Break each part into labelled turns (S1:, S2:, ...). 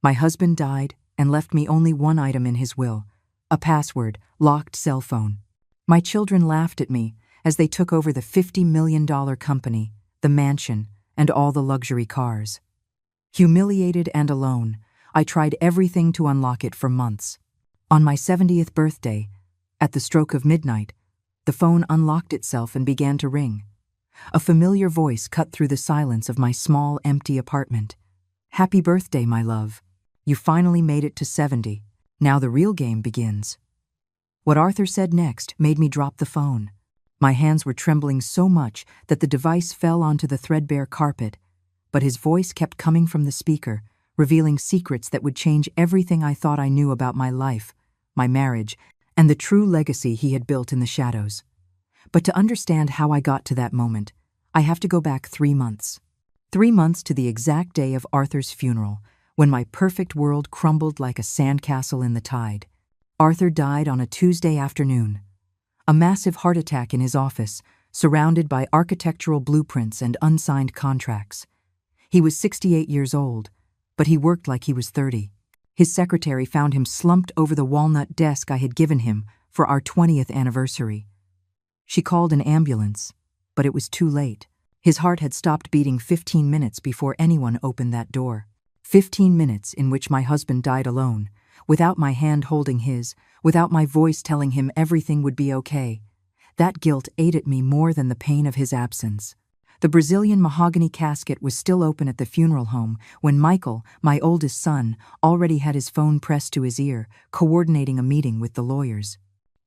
S1: My husband died and left me only one item in his will, a password, locked cell phone. My children laughed at me as they took over the $50 million company, the mansion, and all the luxury cars. Humiliated and alone, I tried everything to unlock it for months. On my 70th birthday, at the stroke of midnight, the phone unlocked itself and began to ring. A familiar voice cut through the silence of my small, empty apartment. "Happy birthday, my love. You finally made it to 70. Now the real game begins." What Arthur said next made me drop the phone. My hands were trembling so much that the device fell onto the threadbare carpet, but his voice kept coming from the speaker, revealing secrets that would change everything I thought I knew about my life, my marriage, and the true legacy he had built in the shadows. But to understand how I got to that moment, I have to go back 3 months. 3 months to the exact day of Arthur's funeral, when my perfect world crumbled like a sandcastle in the tide. Arthur died on a Tuesday afternoon. A massive heart attack in his office, surrounded by architectural blueprints and unsigned contracts. He was 68 years old, but he worked like he was 30. His secretary found him slumped over the walnut desk I had given him for our 20th anniversary. She called an ambulance, but it was too late. His heart had stopped beating 15 minutes before anyone opened that door. 15 minutes in which my husband died alone, without my hand holding his, without my voice telling him everything would be okay. That guilt ate at me more than the pain of his absence. The Brazilian mahogany casket was still open at the funeral home when Michael, my oldest son, already had his phone pressed to his ear, coordinating a meeting with the lawyers.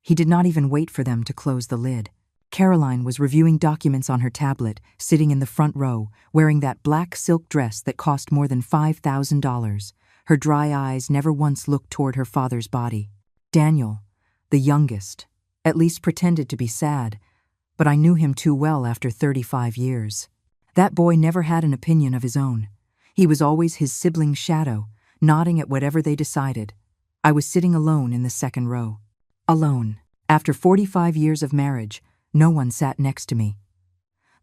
S1: He did not even wait for them to close the lid. Caroline was reviewing documents on her tablet, sitting in the front row, wearing that black silk dress that cost more than $5,000. Her dry eyes never once looked toward her father's body. Daniel, the youngest, at least pretended to be sad, but I knew him too well after 35 years. That boy never had an opinion of his own. He was always his sibling's shadow, nodding at whatever they decided. I was sitting alone in the second row. Alone. After 45 years of marriage, no one sat next to me.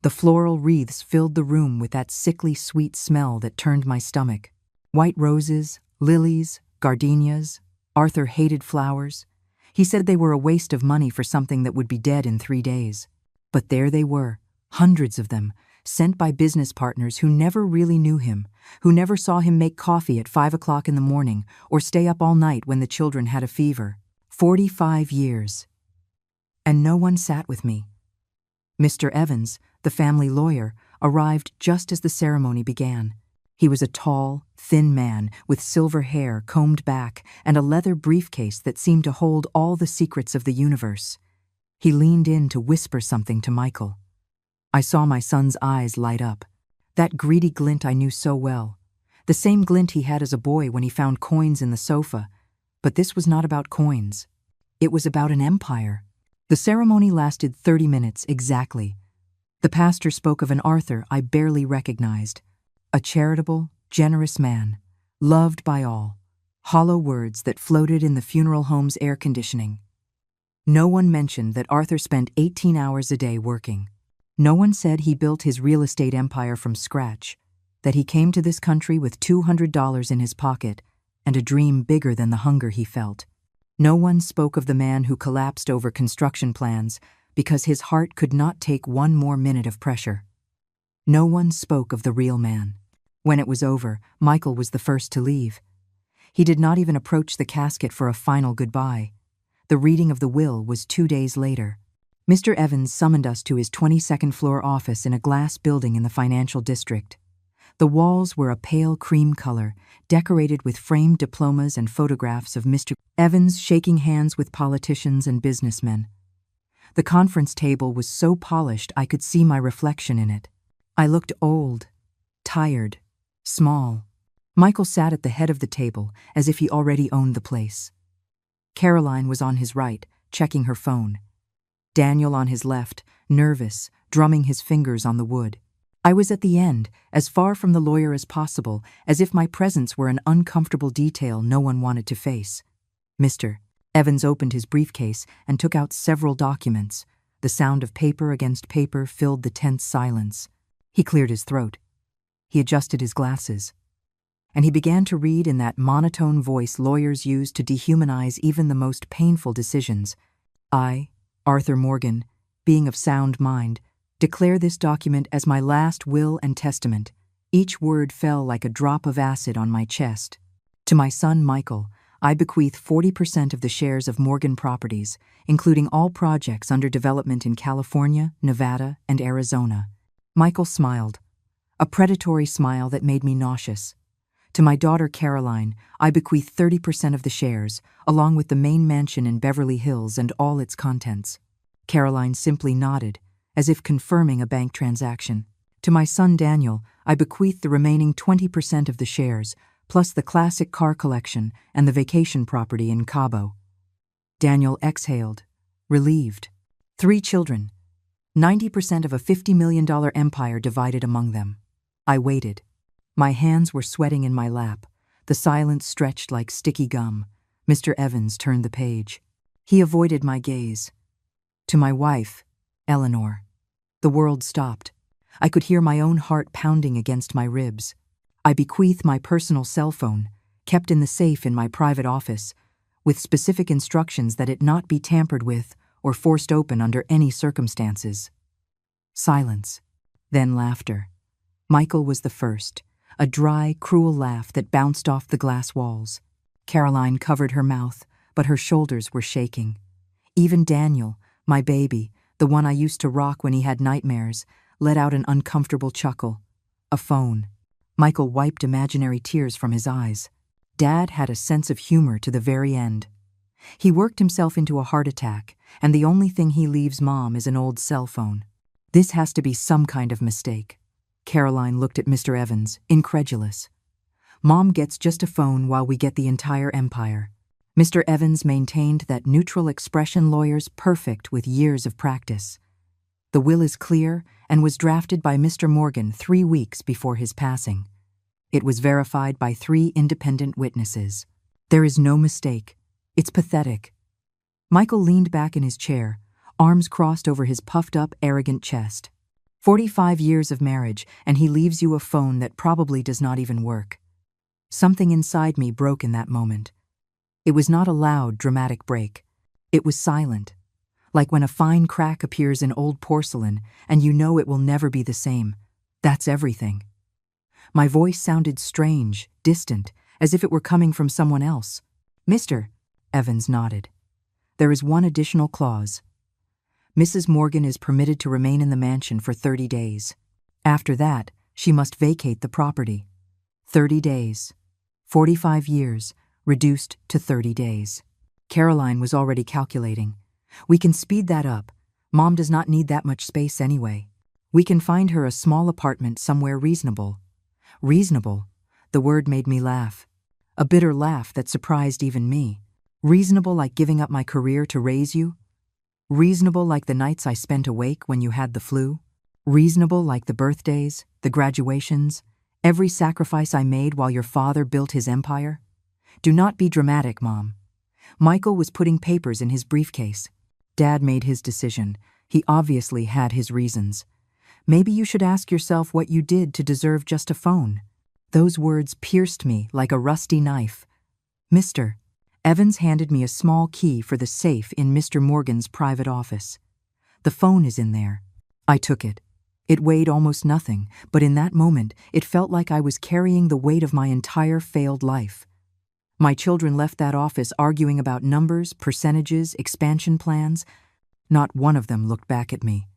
S1: The floral wreaths filled the room with that sickly sweet smell that turned my stomach. White roses, lilies, gardenias. Arthur hated flowers. He said they were a waste of money for something that would be dead in 3 days. But there they were, hundreds of them, sent by business partners who never really knew him, who never saw him make coffee at 5 o'clock in the morning or stay up all night when the children had a fever. 45 years. And no one sat with me. Mr. Evans, the family lawyer, arrived just as the ceremony began. He was a tall, thin man with silver hair combed back and a leather briefcase that seemed to hold all the secrets of the universe. He leaned in to whisper something to Michael. I saw my son's eyes light up. That greedy glint I knew so well. The same glint he had as a boy when he found coins in the sofa. But this was not about coins. It was about an empire. The ceremony lasted 30 minutes exactly. The pastor spoke of an Arthur I barely recognized. A charitable, generous man, loved by all. Hollow words that floated in the funeral home's air conditioning. No one mentioned that Arthur spent 18 hours a day working. No one said he built his real estate empire from scratch, that he came to this country with $200 in his pocket and a dream bigger than the hunger he felt. No one spoke of the man who collapsed over construction plans because his heart could not take one more minute of pressure. No one spoke of the real man. When it was over, Michael was the first to leave. He did not even approach the casket for a final goodbye. The reading of the will was 2 days later. Mr. Evans summoned us to his 22nd floor office in a glass building in the financial district. The walls were a pale cream color, decorated with framed diplomas and photographs of Mr. Evans shaking hands with politicians and businessmen. The conference table was so polished I could see my reflection in it. I looked old, tired, small. Michael sat at the head of the table as if he already owned the place. Caroline was on his right, checking her phone. Daniel on his left, nervous, drumming his fingers on the wood. I was at the end, as far from the lawyer as possible, as if my presence were an uncomfortable detail no one wanted to face. Mr. Evans opened his briefcase and took out several documents. The sound of paper against paper filled the tense silence. He cleared his throat. He adjusted his glasses. and he began to read in that monotone voice lawyers use to dehumanize even the most painful decisions. I, Arthur Morgan, being of sound mind, declare this document as my last will and testament. Each word fell like a drop of acid on my chest. To my son Michael, I bequeath 40% of the shares of Morgan Properties, including all projects under development in California, Nevada, and Arizona. Michael smiled, a predatory smile that made me nauseous. To my daughter Caroline, I bequeath 30% of the shares, along with the main mansion in Beverly Hills and all its contents. Caroline simply nodded, as if confirming a bank transaction. To my son Daniel, I bequeath the remaining 20% of the shares, plus the classic car collection and the vacation property in Cabo. Daniel exhaled, relieved. 3 children, 90% of a $50 million empire divided among them. I waited. My hands were sweating in my lap. The silence stretched like sticky gum. Mr. Evans turned the page. He avoided my gaze. To my wife, Eleanor. The world stopped. I could hear my own heart pounding against my ribs. I bequeath my personal cell phone, kept in the safe in my private office, with specific instructions that it not be tampered with or forced open under any circumstances. Silence, then laughter. Michael was the first, a dry, cruel laugh that bounced off the glass walls. Caroline covered her mouth, but her shoulders were shaking. Even Daniel, my baby, the one I used to rock when he had nightmares, let out an uncomfortable chuckle. A phone. Michael wiped imaginary tears from his eyes. Dad had a sense of humor to the very end. He worked himself into a heart attack, and the only thing he leaves Mom is an old cell phone. This has to be some kind of mistake. Caroline looked at Mr. Evans, incredulous. Mom gets just a phone while we get the entire empire. Mr. Evans maintained that neutral expression lawyer's perfect with years of practice. The will is clear and was drafted by Mr. Morgan 3 weeks before his passing. It was verified by 3 independent witnesses. There is no mistake. It's pathetic. Michael leaned back in his chair, arms crossed over his puffed-up, arrogant chest. 45 years of marriage, and he leaves you a phone that probably does not even work. Something inside me broke in that moment. It was not a loud, dramatic break. It was silent, like when a fine crack appears in old porcelain and you know it will never be the same. That's everything. My voice sounded strange, distant, as if it were coming from someone else. Mr. Evans nodded. There is one additional clause. Mrs. Morgan is permitted to remain in the mansion for 30 days. After that, she must vacate the property. 30 days. 45 years, reduced to 30 days. Caroline was already calculating. We can speed that up. Mom does not need that much space anyway. We can find her a small apartment somewhere reasonable. Reasonable. The word made me laugh. A bitter laugh that surprised even me. Reasonable like giving up my career to raise you? Reasonable like the nights I spent awake when you had the flu? Reasonable like the birthdays, the graduations, every sacrifice I made while your father built his empire? Do not be dramatic, Mom. Michael was putting papers in his briefcase. Dad made his decision. He obviously had his reasons. Maybe you should ask yourself what you did to deserve just a phone. Those words pierced me like a rusty knife. Mr. Evans handed me a small key for the safe in Mr. Morgan's private office. The phone is in there. I took it. It weighed almost nothing, but in that moment, it felt like I was carrying the weight of my entire failed life. My children left that office arguing about numbers, percentages, expansion plans. Not one of them looked back at me.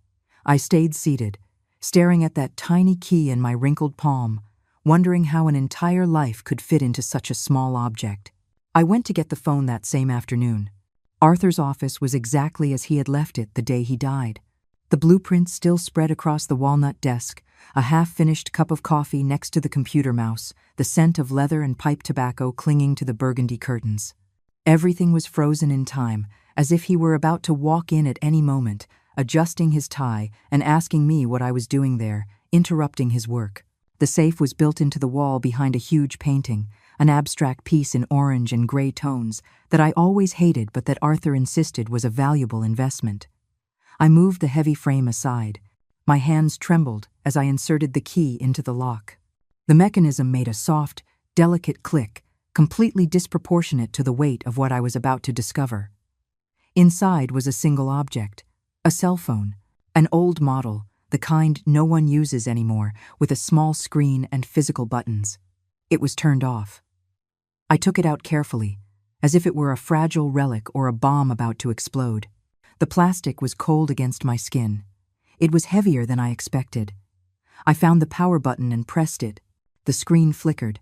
S1: I stayed seated, staring at that tiny key in my wrinkled palm, wondering how an entire life could fit into such a small object. I went to get the phone that same afternoon. Arthur's office was exactly as he had left it the day he died. The blueprint still spread across the walnut desk, a half-finished cup of coffee next to the computer mouse, the scent of leather and pipe tobacco clinging to the burgundy curtains. Everything was frozen in time, as if he were about to walk in at any moment, adjusting his tie and asking me what I was doing there, interrupting his work. The safe was built into the wall behind a huge painting, an abstract piece in orange and gray tones that I always hated but that Arthur insisted was a valuable investment. I moved the heavy frame aside. My hands trembled as I inserted the key into the lock. The mechanism made a soft, delicate click, completely disproportionate to the weight of what I was about to discover. Inside was a single object, a cell phone, an old model, the kind no one uses anymore, with a small screen and physical buttons. It was turned off. I took it out carefully, as if it were a fragile relic or a bomb about to explode. The plastic was cold against my skin. It was heavier than I expected. I found the power button and pressed it. The screen flickered.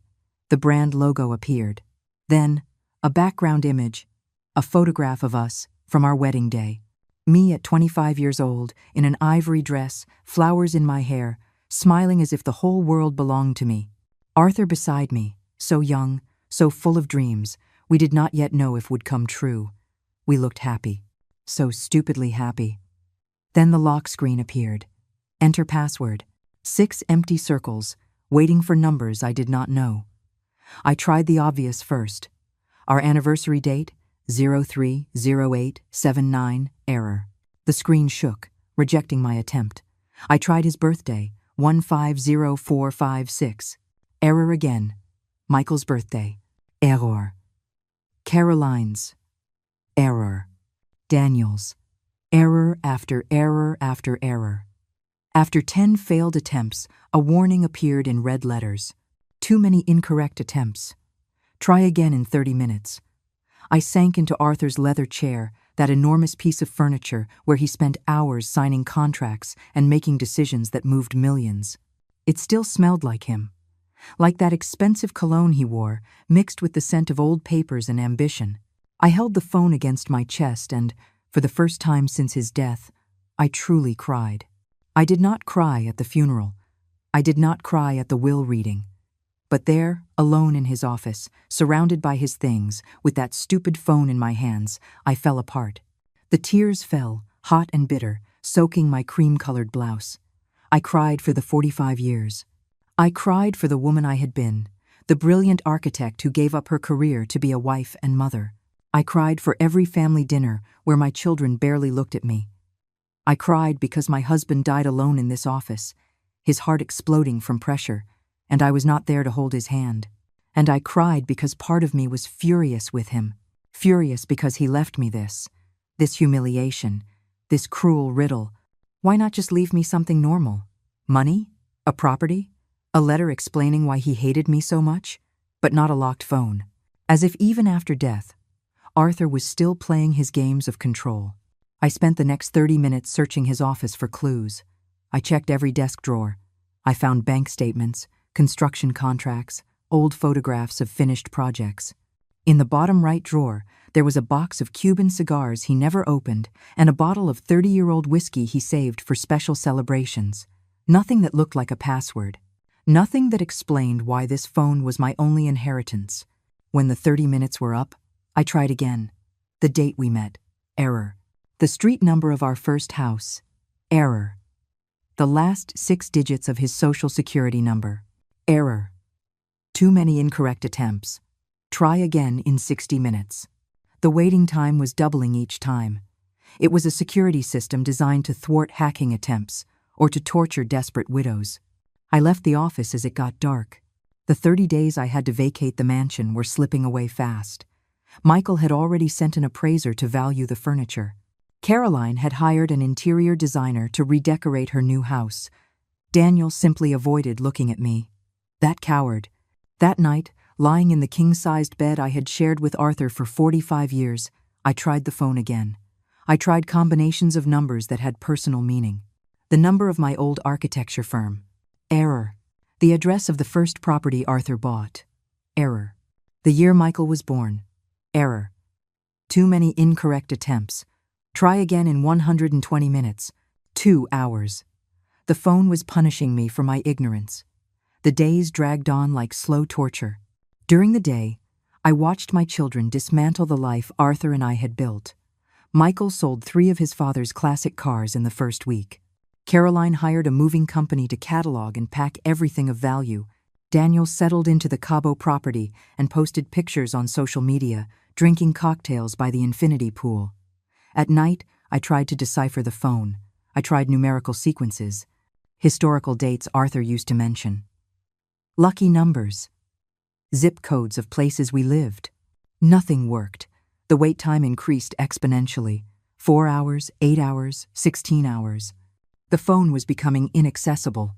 S1: The brand logo appeared. Then, a background image, a photograph of us from our wedding day. Me at 25 years old, in an ivory dress, flowers in my hair, smiling as if the whole world belonged to me. Arthur beside me, so young, so full of dreams, we did not yet know if would come true. We looked happy, so stupidly happy. Then the lock screen appeared. Enter password. 6 empty circles, waiting for numbers I did not know. I tried the obvious first. Our anniversary date, 030879, error. The screen shook, rejecting my attempt. I tried his birthday, 150456. Error again. Michael's birthday. Error. Caroline's. Error. Daniel's. Error after error after error. After 10 failed attempts, a warning appeared in red letters. Too many incorrect attempts. Try again in 30 minutes. I sank into Arthur's leather chair, that enormous piece of furniture where he spent hours signing contracts and making decisions that moved millions. It still smelled like him. Like that expensive cologne he wore, mixed with the scent of old papers and ambition. I held the phone against my chest and, for the first time since his death, I truly cried. I did not cry at the funeral. I did not cry at the will reading. But there, alone in his office, surrounded by his things, with that stupid phone in my hands, I fell apart. The tears fell, hot and bitter, soaking my cream-colored blouse. I cried for the 45 years. I cried for the woman I had been, the brilliant architect who gave up her career to be a wife and mother. I cried for every family dinner where my children barely looked at me. I cried because my husband died alone in this office, his heart exploding from pressure, and I was not there to hold his hand. And I cried because part of me was furious with him, furious because he left me this humiliation, this cruel riddle. Why not just leave me something normal? Money? A property? A letter explaining why he hated me so much? But not a locked phone. As if even after death, Arthur was still playing his games of control. I spent the next 30 minutes searching his office for clues. I checked every desk drawer. I found bank statements, construction contracts, old photographs of finished projects. In the bottom right drawer, there was a box of Cuban cigars he never opened and a bottle of 30-year-old whiskey he saved for special celebrations. Nothing that looked like a password. Nothing that explained why this phone was my only inheritance. When the 30 minutes were up, I tried again. The date we met. Error. The street number of our first house. Error. The last 6 digits of his social security number. Error. Too many incorrect attempts. Try again in 60 minutes. The waiting time was doubling each time. It was a security system designed to thwart hacking attempts or to torture desperate widows. I left the office as it got dark. The 30 days I had to vacate the mansion were slipping away fast. Michael had already sent an appraiser to value the furniture. Caroline had hired an interior designer to redecorate her new house. Daniel simply avoided looking at me. That coward. That night, lying in the king-sized bed I had shared with Arthur for 45 years, I tried the phone again. I tried combinations of numbers that had personal meaning. The number of my old architecture firm. Error. The address of the first property Arthur bought. Error. The year Michael was born. Error. Too many incorrect attempts. Try again in 120 minutes. 2 hours. The phone was punishing me for my ignorance. The days dragged on like slow torture. During the day, I watched my children dismantle the life Arthur and I had built. Michael sold 3 of his father's classic cars in the first week. Caroline hired a moving company to catalog and pack everything of value. Daniel settled into the Cabo property and posted pictures on social media, drinking cocktails by the infinity pool. At night, I tried to decipher the phone. I tried numerical sequences, historical dates Arthur used to mention. Lucky numbers. zip codes of places we lived. Nothing worked. The wait time increased exponentially. 4 hours, 8 hours, 16 hours. The phone was becoming inaccessible.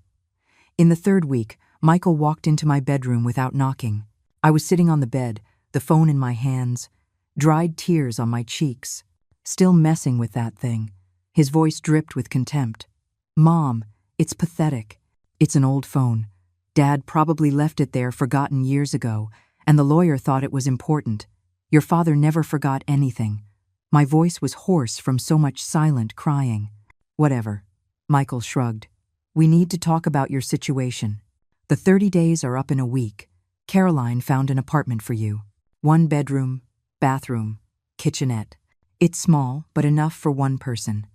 S1: In the third week, Michael walked into my bedroom without knocking. I was sitting on the bed, the phone in my hands, dried tears on my cheeks, still messing with that thing. His voice dripped with contempt. "Mom, it's pathetic. It's an old phone. Dad probably left it there forgotten years ago, and the lawyer thought it was important. Your father never forgot anything." My voice was hoarse from so much silent crying. "Whatever." Michael shrugged. "We need to talk about your situation. The 30 days are up in a week. Caroline found an apartment for you. 1 bedroom, bathroom, kitchenette. It's small, but enough for 1 person.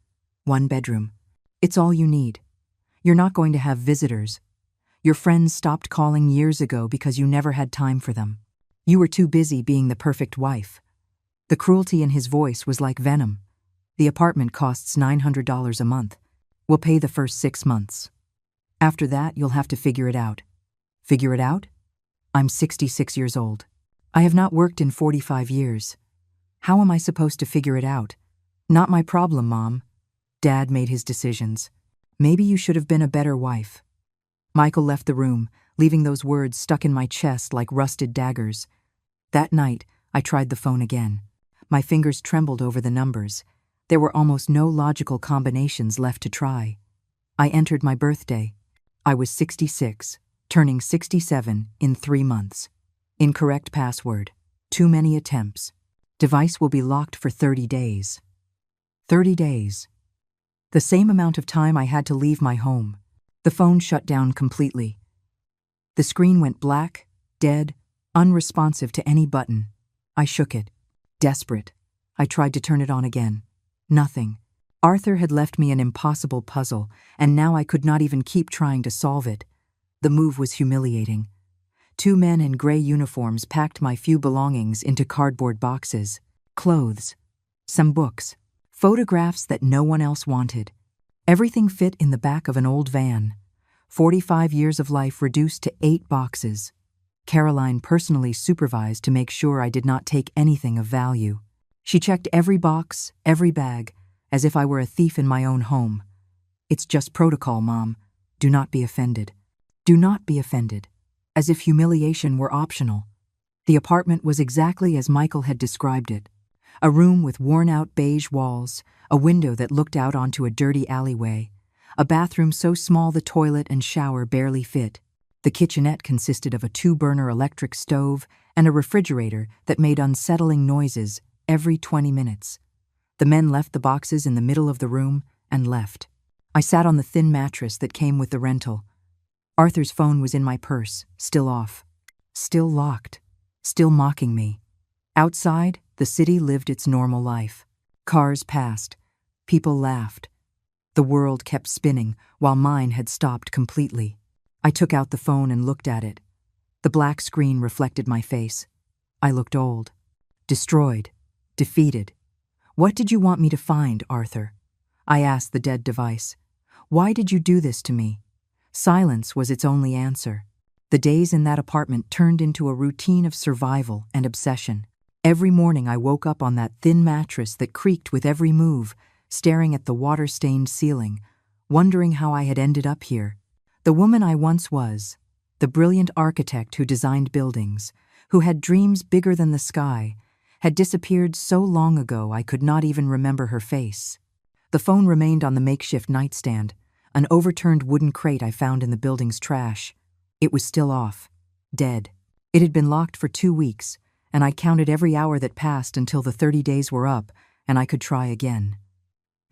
S1: 1 bedroom. It's all you need. You're not going to have visitors. Your friends stopped calling years ago because you never had time for them. You were too busy being the perfect wife." The cruelty in his voice was like venom. "The apartment costs $900 a month. We'll pay the first 6 months. After that, you'll have to figure it out." "Figure it out?" I'm 66 years old. I have not worked in 45 years. How am I supposed to figure it out? "Not my problem, Mom. Dad made his decisions. Maybe you should have been a better wife." Michael left the room, leaving those words stuck in my chest like rusted daggers. That night, I tried the phone again. My fingers trembled over the numbers. There were almost no logical combinations left to try. I entered my birthday. I was 66, turning 67 in 3 months. Incorrect password. Too many attempts. Device will be locked for 30 days. 30 days. The same amount of time I had to leave my home. The phone shut down completely. The screen went black, dead, unresponsive to any button. I shook it. Desperate. I tried to turn it on again. Nothing. Arthur had left me an impossible puzzle, and now I could not even keep trying to solve it. The move was humiliating. 2 men in gray uniforms packed my few belongings into cardboard boxes. Clothes. Some books. Photographs that no one else wanted. Everything fit in the back of an old van. 45 years of life reduced to 8 boxes. Caroline personally supervised to make sure I did not take anything of value. She checked every box, every bag, as if I were a thief in my own home. "It's just protocol, Mom. Do not be offended." Do not be offended. As if humiliation were optional. The apartment was exactly as Michael had described it. A room with worn-out beige walls, a window that looked out onto a dirty alleyway, a bathroom so small the toilet and shower barely fit. The kitchenette consisted of a 2-burner electric stove and a refrigerator that made unsettling noises every 20 minutes. The men left the boxes in the middle of the room and left. I sat on the thin mattress that came with the rental. Arthur's phone was in my purse, still off. Still locked. Still mocking me. Outside, the city lived its normal life. Cars passed. People laughed. The world kept spinning while mine had stopped completely. I took out the phone and looked at it. The black screen reflected my face. I looked old. Destroyed. Defeated. "What did you want me to find, Arthur?" I asked the dead device. "Why did you do this to me?" Silence was its only answer. The days in that apartment turned into a routine of survival and obsession. Every morning I woke up on that thin mattress that creaked with every move, staring at the water-stained ceiling, wondering how I had ended up here. The woman I once was, the brilliant architect who designed buildings, who had dreams bigger than the sky, had disappeared so long ago I could not even remember her face. The phone remained on the makeshift nightstand, an overturned wooden crate I found in the building's trash. It was still off, dead. It had been locked for 2 weeks, and I counted every hour that passed until the 30 days were up and I could try again.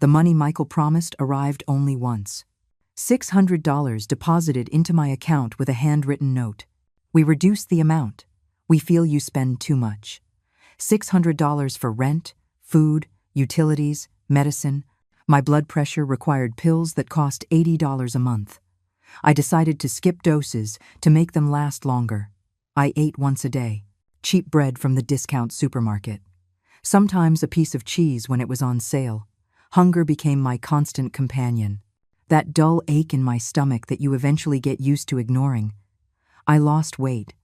S1: The money Michael promised arrived only once. $600 deposited into my account with a handwritten note. "We reduced the amount. We feel you spend too much. $600 for rent, food, utilities, medicine. My blood pressure required pills that cost $80 a month. I decided to skip doses to make them last longer. I ate once a day. Cheap bread from the discount supermarket. Sometimes a piece of cheese when it was on sale. Hunger became my constant companion. That dull ache in my stomach that you eventually get used to ignoring. I lost weight.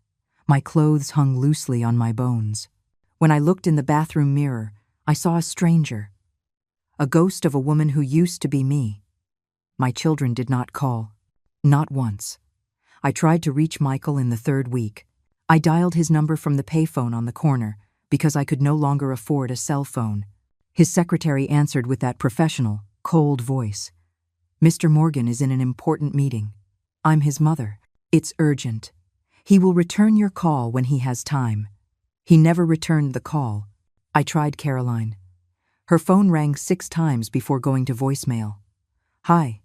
S1: My clothes hung loosely on my bones. When I looked in the bathroom mirror, I saw a stranger. A ghost of a woman who used to be me. My children did not call. Not once. I tried to reach Michael in the third week. I dialed his number from the payphone on the corner because I could no longer afford a cell phone. His secretary answered with that professional, cold voice. "Mr. Morgan is in an important meeting. I'm his mother. It's urgent. He will return your call when he has time." He never returned the call. I tried Caroline. Her phone rang 6 times before going to voicemail. "Hi,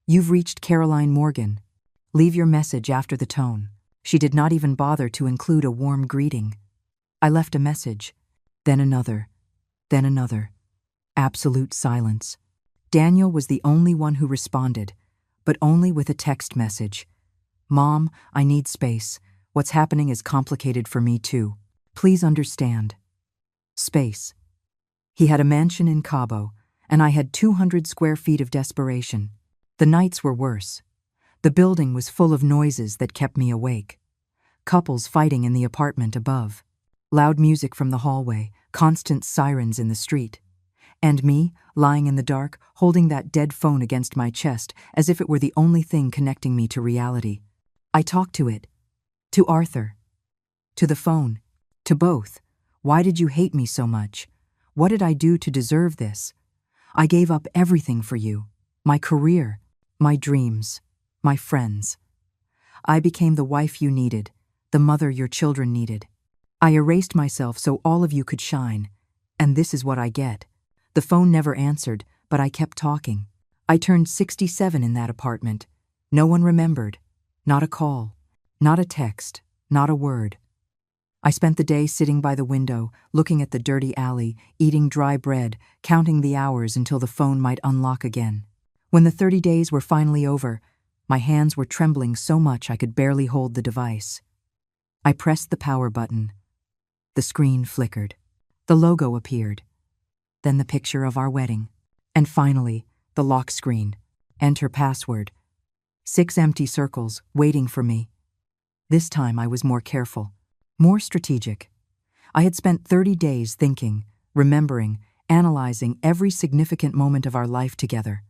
S1: you've reached Caroline Morgan. Leave your message after the tone." She did not even bother to include a warm greeting. I left a message, then another, then another. Absolute silence. Daniel was the only one who responded, but only with a text message. "Mom, I need space. What's happening is complicated for me too. Please understand." Space. He had a mansion in Cabo, and I had 200 square feet of desperation. The nights were worse. The building was full of noises that kept me awake. Couples fighting in the apartment above. Loud music from the hallway, constant sirens in the street. And me, lying in the dark, holding that dead phone against my chest as if it were the only thing connecting me to reality. I talked to it. To Arthur. To the phone. To both. Why did you hate me so much? What did I do to deserve this? I gave up everything for you. My career. My dreams. My friends. I became the wife you needed, the mother your children needed. I erased myself so all of you could shine. And this is what I get. The phone never answered, but I kept talking. I turned 67 in that apartment. No one remembered. Not a call. Not a text. Not a word. I spent the day sitting by the window, looking at the dirty alley, eating dry bread, counting the hours until the phone might unlock again. When the 30 days were finally over, my hands were trembling so much I could barely hold the device. I pressed the power button. The screen flickered. The logo appeared. Then the picture of our wedding. And finally, the lock screen. Enter password. 6 empty circles, waiting for me. This time I was more careful. More strategic. I had spent 30 days thinking, remembering, analyzing every significant moment of our life together.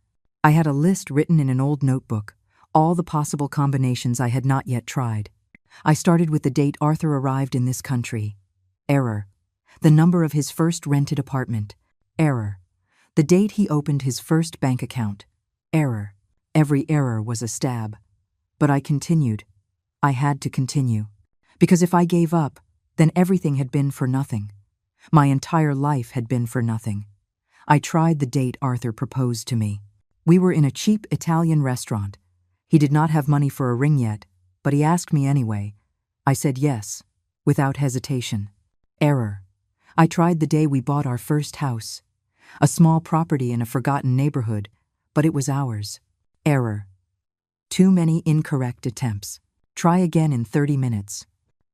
S1: I had a list written in an old notebook, all the possible combinations I had not yet tried. I started with the date Arthur arrived in this country. Error. The number of his first rented apartment. Error. The date he opened his first bank account. Error. Every error was a stab. But I continued. I had to continue. Because if I gave up, then everything had been for nothing. My entire life had been for nothing. I tried the date Arthur proposed to me. We were in a cheap Italian restaurant. He did not have money for a ring yet, but he asked me anyway. I said yes, without hesitation. Error. I tried the day we bought our first house. A small property in a forgotten neighborhood, but it was ours. Error. Too many incorrect attempts. Try again in 30 minutes.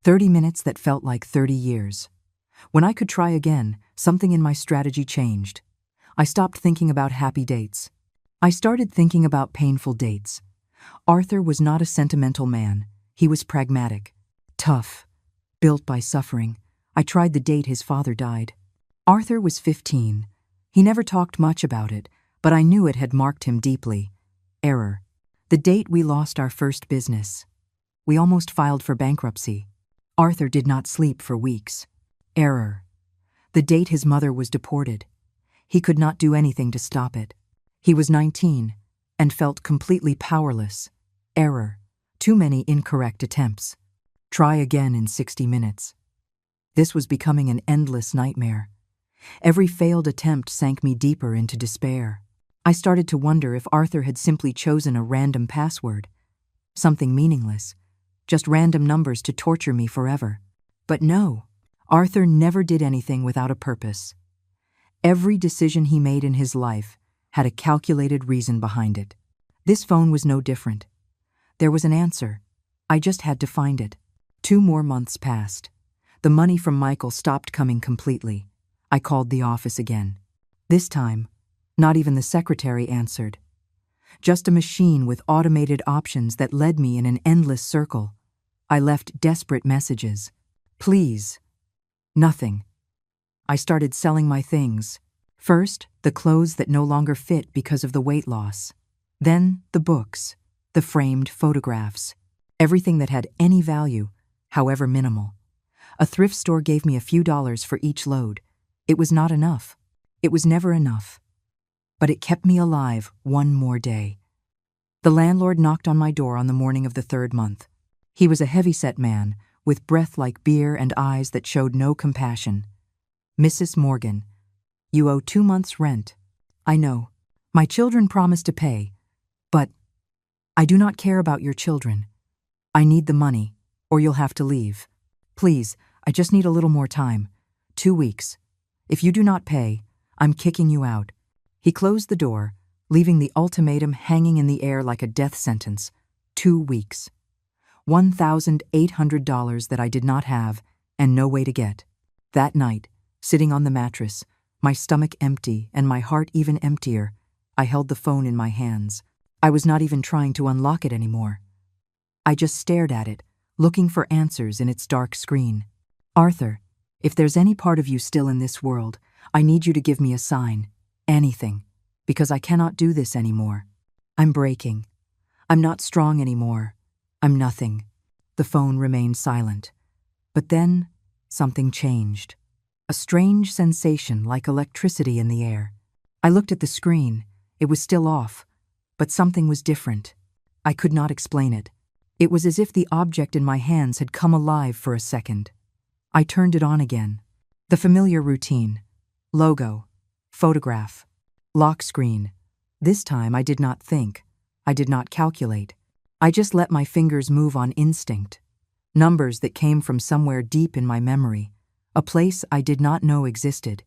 S1: 30 minutes that felt like 30 years. When I could try again, something in my strategy changed. I stopped thinking about happy dates. I started thinking about painful dates. Arthur was not a sentimental man. He was pragmatic. Tough. Built by suffering. I tried the date his father died. Arthur was 15. He never talked much about it, but I knew it had marked him deeply. Error. The date we lost our first business. We almost filed for bankruptcy. Arthur did not sleep for weeks. Error. The date his mother was deported. He could not do anything to stop it. He was 19 and felt completely powerless. Error. Too many incorrect attempts. Try again in 60 minutes. This was becoming an endless nightmare. Every failed attempt sank me deeper into despair. I started to wonder if Arthur had simply chosen a random password. Something meaningless. Just random numbers to torture me forever. But no, Arthur never did anything without a purpose. Every decision he made in his life had a calculated reason behind it. This phone was no different. There was an answer. I just had to find it. 2 more months passed. The money from Michael stopped coming completely. I called the office again. This time, not even the secretary answered. Just a machine with automated options that led me in an endless circle. I left desperate messages. Please. Nothing. I started selling my things. First, the clothes that no longer fit because of the weight loss. Then, the books, the framed photographs, everything that had any value, however minimal. A thrift store gave me a few dollars for each load. It was not enough. It was never enough. But it kept me alive one more day. The landlord knocked on my door on the morning of the 3rd month. He was a heavy-set man, with breath like beer and eyes that showed no compassion. "Mrs. Morgan, you owe 2 months' rent. I know. My children promised to pay. But I do not care about your children. I need the money, or you'll have to leave. Please, I just need a little more time. 2 weeks. If you do not pay, I'm kicking you out." He closed the door, leaving the ultimatum hanging in the air like a death sentence. 2 weeks. $1,800 that I did not have and no way to get. That night, sitting on the mattress, my stomach empty and my heart even emptier, I held the phone in my hands. I was not even trying to unlock it anymore. I just stared at it, looking for answers in its dark screen. "Arthur, if there's any part of you still in this world, I need you to give me a sign. Anything. Because I cannot do this anymore. I'm breaking. I'm not strong anymore. I'm nothing." The phone remained silent. But then, something changed. A strange sensation like electricity in the air. I looked at the screen. It was still off. But something was different. I could not explain it. It was as if the object in my hands had come alive for a second. I turned it on again. The familiar routine. Logo. Photograph. Lock screen. This time I did not think. I did not calculate. I just let my fingers move on instinct. Numbers that came from somewhere deep in my memory. A place I did not know existed.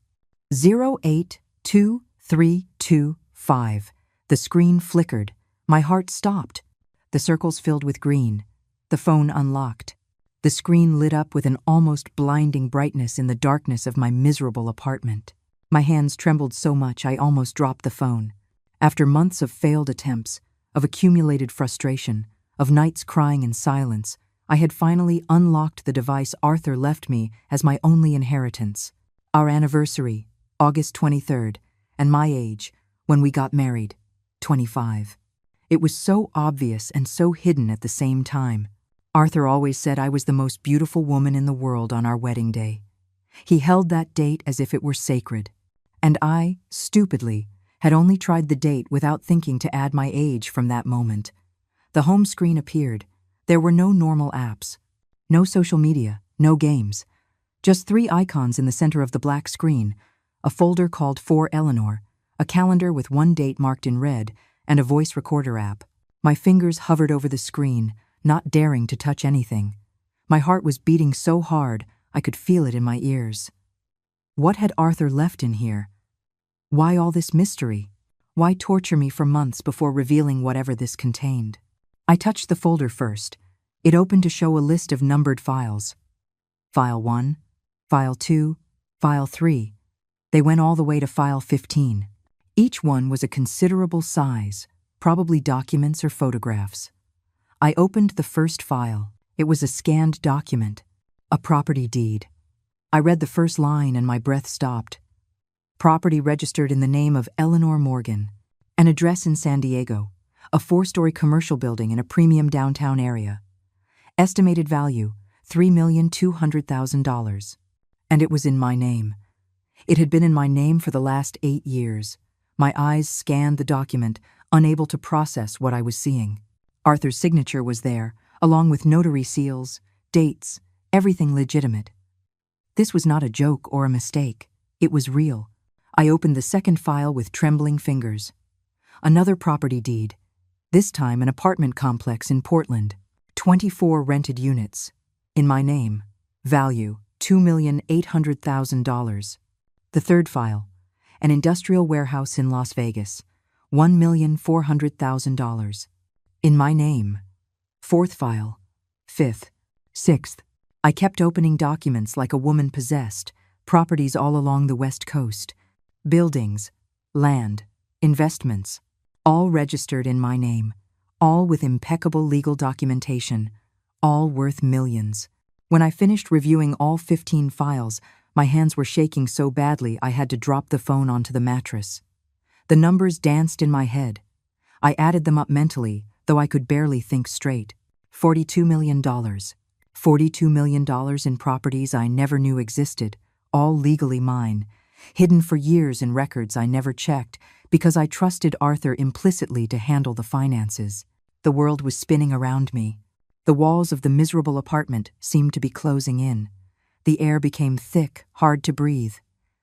S1: 082325. The screen flickered. My heart stopped. The circles filled with green. The phone unlocked. The screen lit up with an almost blinding brightness in the darkness of my miserable apartment. My hands trembled so much I almost dropped the phone. After months of failed attempts, of accumulated frustration, of nights crying in silence, I had finally unlocked the device Arthur left me as my only inheritance. Our anniversary, August 23rd, and my age, when we got married, 25. It was so obvious and so hidden at the same time. Arthur always said I was the most beautiful woman in the world on our wedding day. He held that date as if it were sacred. And I, stupidly, had only tried the date without thinking to add my age from that moment. The home screen appeared. There were no normal apps, no social media, no games. Just 3 icons in the center of the black screen, a folder called For Eleanor, a calendar with one date marked in red, and a voice recorder app. My fingers hovered over the screen, not daring to touch anything. My heart was beating so hard I could feel it in my ears. What had Arthur left in here? Why all this mystery? Why torture me for months before revealing whatever this contained? I touched the folder first. It opened to show a list of numbered files. File 1, File 2, File 3. They went all the way to File 15. Each one was a considerable size, probably documents or photographs. I opened the first file. It was a scanned document, a property deed. I read the first line and my breath stopped. Property registered in the name of Eleanor Morgan. An address in San Diego. A 4-story commercial building in a premium downtown area. Estimated value, $3,200,000. And it was in my name. It had been in my name for the last 8 years. My eyes scanned the document, unable to process what I was seeing. Arthur's signature was there, along with notary seals, dates, everything legitimate. This was not a joke or a mistake. It was real. I opened the second file with trembling fingers. Another property deed. This time an apartment complex in Portland. 24 rented units. In my name. Value, $2,800,000. The third file. An industrial warehouse in Las Vegas. $1,400,000. In my name. Fourth file. Fifth. Sixth. I kept opening documents like a woman possessed. Properties all along the West Coast. Buildings. Land. Investments. All registered in my name. All with impeccable legal documentation. all worth millions. When I finished reviewing all 15 files, my hands were shaking so badly I had to drop the phone onto the mattress. The numbers danced in my head. I added them up mentally, though I could barely think straight. $42 million. $42 million in properties I never knew existed, all legally mine, hidden for years in records I never checked because I trusted Arthur implicitly to handle the finances. The world was spinning around me. The walls of the miserable apartment seemed to be closing in. The air became thick, hard to breathe.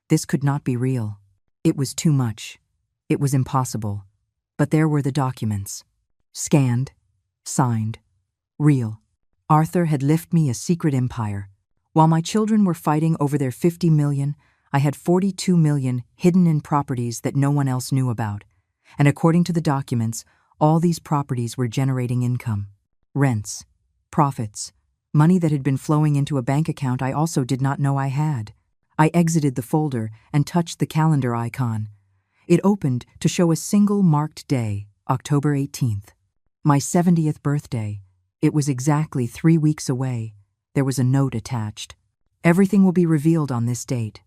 S1: This could not be real. It was too much. It was impossible. But there were the documents. Scanned, signed, real. Arthur had left me a secret empire. While my children were fighting over their $50 million, I had $42 million hidden in properties that no one else knew about. And according to the documents, all these properties were generating income. Rents, profits, money that had been flowing into a bank account I also did not know I had. I exited the folder and touched the calendar icon. It opened to show a single marked day, October 18th. My 70th birthday. It was exactly 3 weeks away. There was a note attached. Everything will be revealed on this date.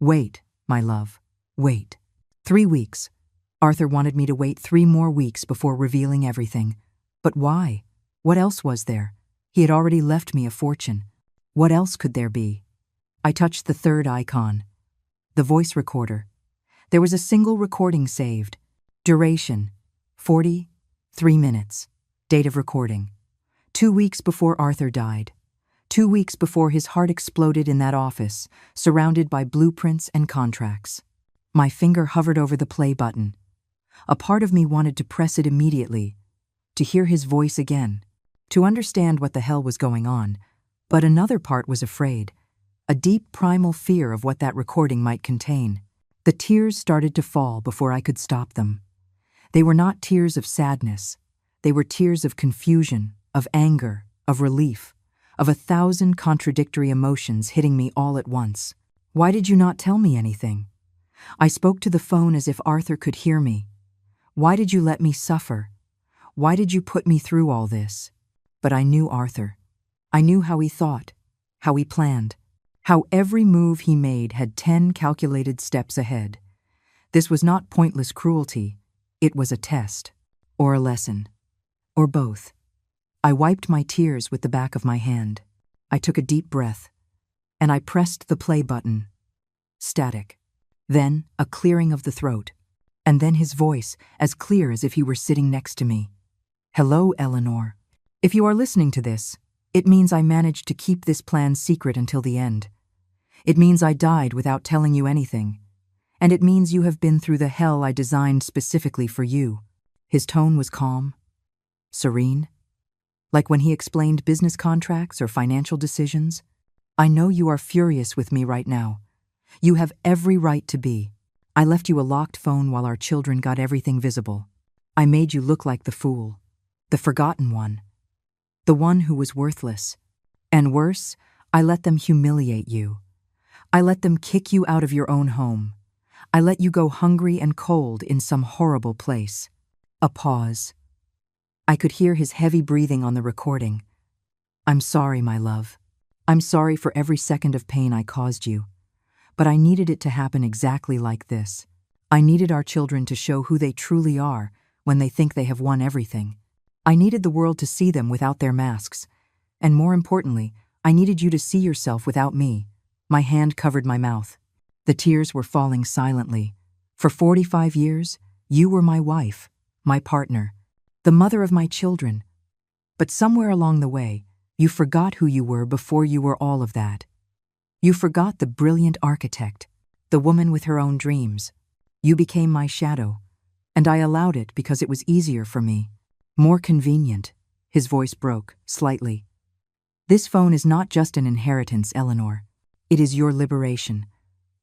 S1: Wait, my love, wait. 3 weeks. Arthur wanted me to wait 3 more weeks before revealing everything. But why? What else was there? He had already left me a fortune. What else could there be? I touched the third icon. The voice recorder. There was a single recording saved. Duration, 43 minutes. Date of recording. 2 weeks before Arthur died. 2 weeks before his heart exploded in that office, surrounded by blueprints and contracts. My finger hovered over the play button. A part of me wanted to press it immediately, to hear his voice again, to understand what the hell was going on, but another part was afraid, a deep primal fear of what that recording might contain. The tears started to fall before I could stop them. They were not tears of sadness. They were tears of confusion, of anger, of relief, of 1,000 contradictory emotions hitting me all at once. Why did you not tell me anything? I spoke to the phone as if Arthur could hear me. Why did you let me suffer? Why did you put me through all this? But I knew Arthur. I knew how he thought, how he planned, how every move he made had 10 calculated steps ahead. This was not pointless cruelty. It was a test, or a lesson, or both. I wiped my tears with the back of my hand. I took a deep breath, and I pressed the play button. Static. Then a clearing of the throat, and then his voice, as clear as if he were sitting next to me. Hello, Eleanor. If you are listening to this, it means I managed to keep this plan secret until the end. It means I died without telling you anything. And it means you have been through the hell I designed specifically for you. His tone was calm, serene, like when he explained business contracts or financial decisions. I know you are furious with me right now. You have every right to be. I left you a locked phone while our children got everything visible. I made you look like the fool, the forgotten one, the one who was worthless. And worse, I let them humiliate you. I let them kick you out of your own home. I let you go hungry and cold in some horrible place. A pause. I could hear his heavy breathing on the recording. I'm sorry, my love. I'm sorry for every second of pain I caused you. But I needed it to happen exactly like this. I needed our children to show who they truly are when they think they have won everything. I needed the world to see them without their masks. And more importantly, I needed you to see yourself without me. My hand covered my mouth. The tears were falling silently. For 45 years, you were my wife, my partner, the mother of my children. But somewhere along the way, you forgot who you were before you were all of that. You forgot the brilliant architect, the woman with her own dreams. You became my shadow, and I allowed it because it was easier for me, more convenient. His voice broke, slightly. This phone is not just an inheritance, Eleanor. It is your liberation.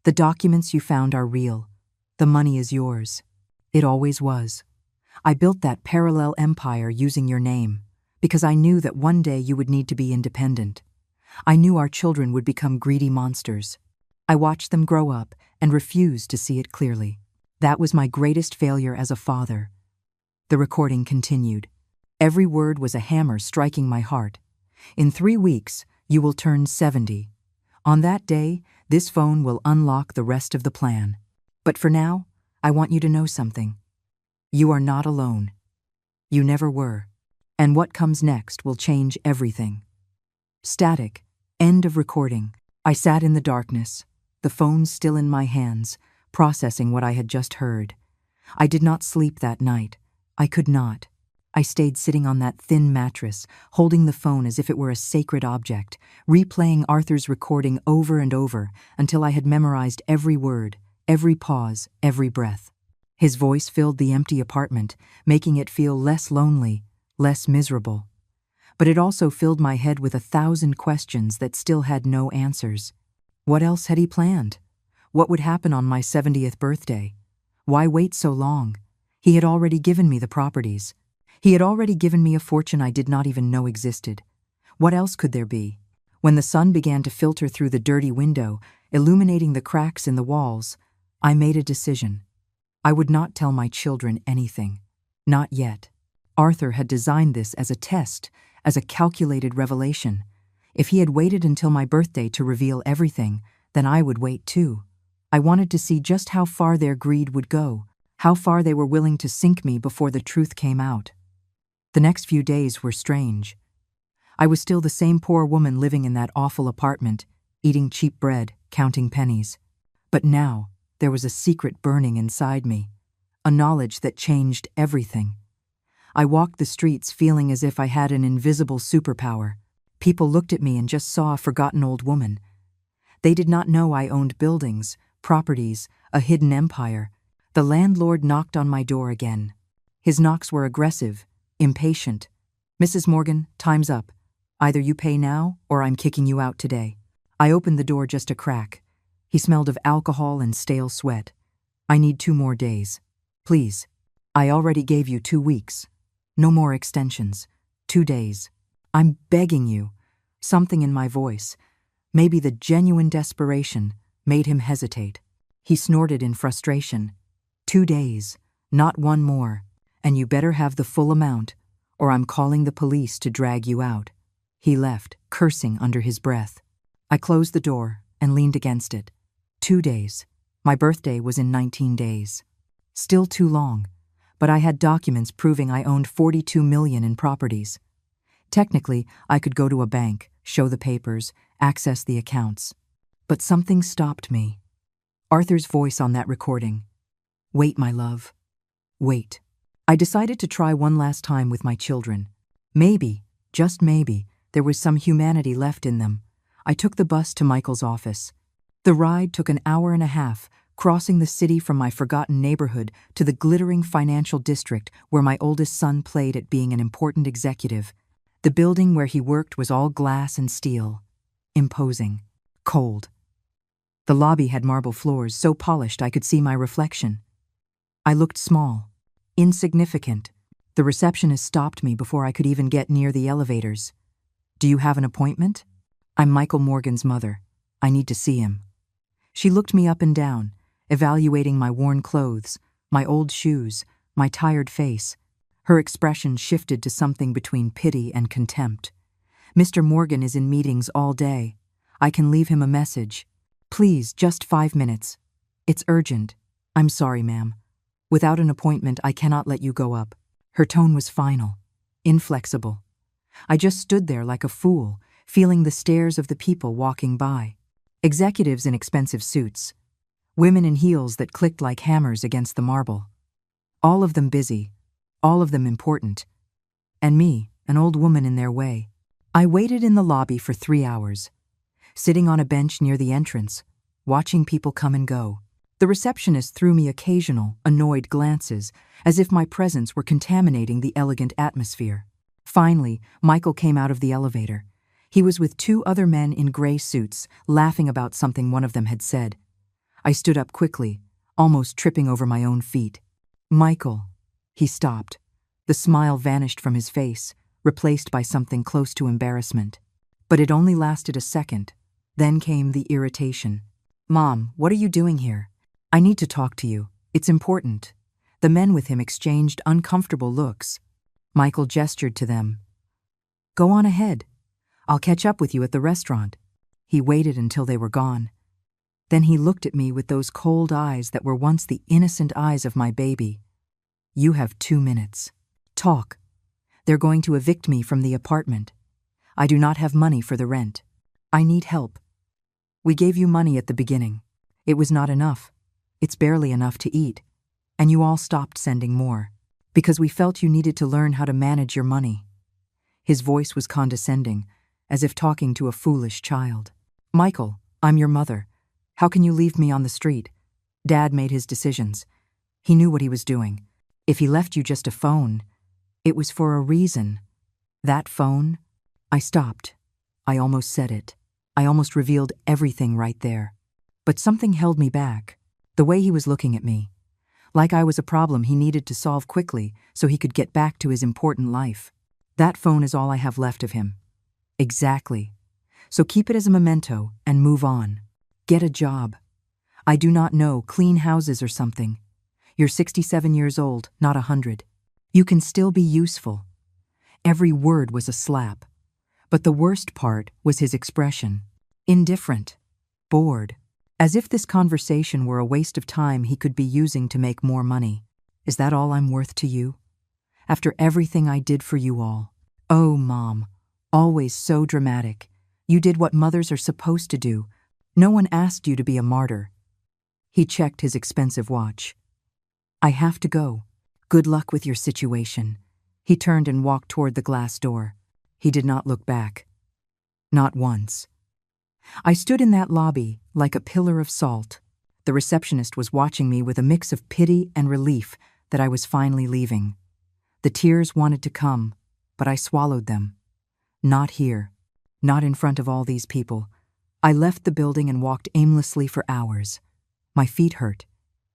S1: The documents you found are real. The money is yours. It always was. I built that parallel empire using your name, because I knew that one day you would need to be independent. I knew our children would become greedy monsters. I watched them grow up and refused to see it clearly. That was my greatest failure as a father. The recording continued. Every word was a hammer striking my heart. In 3 weeks, you will turn 70. On that day, this phone will unlock the rest of the plan. But for now, I want you to know something. You are not alone. You never were. And what comes next will change everything. Static. End of recording. I sat in the darkness, the phone still in my hands, processing what I had just heard. I did not sleep that night. I could not. I stayed sitting on that thin mattress, holding the phone as if it were a sacred object, replaying Arthur's recording over and over until I had memorized every word, every pause, every breath. His voice filled the empty apartment, making it feel less lonely, less miserable. But it also filled my head with 1,000 questions that still had no answers. What else had he planned? What would happen on my 70th birthday? Why wait so long? He had already given me the properties. He had already given me a fortune I did not even know existed. What else could there be? When the sun began to filter through the dirty window, illuminating the cracks in the walls, I made a decision. I would not tell my children anything. Not yet. Arthur had designed this as a test, as a calculated revelation. If he had waited until my birthday to reveal everything, then I would wait too. I wanted to see just how far their greed would go, how far they were willing to sink me before the truth came out. The next few days were strange. I was still the same poor woman living in that awful apartment, eating cheap bread, counting pennies. But now, there was a secret burning inside me, a knowledge that changed everything. I walked the streets feeling as if I had an invisible superpower. People looked at me and just saw a forgotten old woman. They did not know I owned buildings, properties, a hidden empire. The landlord knocked on my door again. His knocks were aggressive, impatient. "Mrs. Morgan, time's up. Either you pay now, or I'm kicking you out today." I opened the door just a crack. He smelled of alcohol and stale sweat. "I need 2 more days. Please. I already gave you 2 weeks. No more extensions. 2 days. I'm begging you." Something in my voice, maybe the genuine desperation, made him hesitate. He snorted in frustration. 2 days, not 1 more. And you better have the full amount, or I'm calling the police to drag you out. He left, cursing under his breath. I closed the door and leaned against it. 2 days. My birthday was in 19 days. Still too long, but I had documents proving I owned $42 million in properties. Technically, I could go to a bank, show the papers, access the accounts. But something stopped me. Arthur's voice on that recording. "Wait, my love. Wait." I decided to try one last time with my children. Maybe, just maybe, there was some humanity left in them. I took the bus to Michael's office. The ride took an hour and a half, crossing the city from my forgotten neighborhood to the glittering financial district where my oldest son played at being an important executive. The building where he worked was all glass and steel. Imposing. Cold. The lobby had marble floors so polished I could see my reflection. I looked small. Insignificant. The receptionist stopped me before I could even get near the elevators. "Do you have an appointment?" "I'm Michael Morgan's mother. I need to see him." She looked me up and down, evaluating my worn clothes, my old shoes, my tired face. Her expression shifted to something between pity and contempt. "Mr. Morgan is in meetings all day. I can leave him a message. Please, just 5 minutes. It's urgent. I'm sorry, ma'am. Without an appointment, I cannot let you go up." Her tone was final, inflexible. I just stood there like a fool, feeling the stares of the people walking by. Executives in expensive suits. Women in heels that clicked like hammers against the marble. All of them busy, all of them important. And me, an old woman in their way. I waited in the lobby for 3 hours, sitting on a bench near the entrance, watching people come and go. The receptionist threw me occasional, annoyed glances, as if my presence were contaminating the elegant atmosphere. Finally, Michael came out of the elevator. He was with 2 other men in gray suits, laughing about something one of them had said. I stood up quickly, almost tripping over my own feet. "Michael." He stopped. The smile vanished from his face, replaced by something close to embarrassment. But it only lasted a second. Then came the irritation. "Mom, what are you doing here? I need to talk to you. It's important." The men with him exchanged uncomfortable looks. Michael gestured to them. "Go on ahead. I'll catch up with you at the restaurant." He waited until they were gone. Then he looked at me with those cold eyes that were once the innocent eyes of my baby. "You have 2 minutes. Talk. They're going to evict me from the apartment. I do not have money for the rent. I need help. We gave you money at the beginning. It was not enough. It's barely enough to eat. And you all stopped sending more, because we felt you needed to learn how to manage your money." His voice was condescending, as if talking to a foolish child. "Michael, I'm your mother. How can you leave me on the street? Dad made his decisions. He knew what he was doing. If he left you just a phone, it was for a reason. That phone?" I stopped. I almost said it. I almost revealed everything right there. But something held me back. The way he was looking at me. Like I was a problem he needed to solve quickly so he could get back to his important life. "That phone is all I have left of him." "Exactly. So keep it as a memento and move on. Get a job. I do not know, clean houses or something. You're 67 years old, not 100. You can still be useful." Every word was a slap. But the worst part was his expression. Indifferent. Bored. As if this conversation were a waste of time he could be using to make more money. "Is that all I'm worth to you? After everything I did for you all? Oh, Mom. Always so dramatic. You did what mothers are supposed to do. No one asked you to be a martyr." He checked his expensive watch. "I have to go. Good luck with your situation." He turned and walked toward the glass door. He did not look back. Not once. I stood in that lobby like a pillar of salt. The receptionist was watching me with a mix of pity and relief that I was finally leaving. The tears wanted to come, but I swallowed them. Not here. Not in front of all these people. I left the building and walked aimlessly for hours. My feet hurt,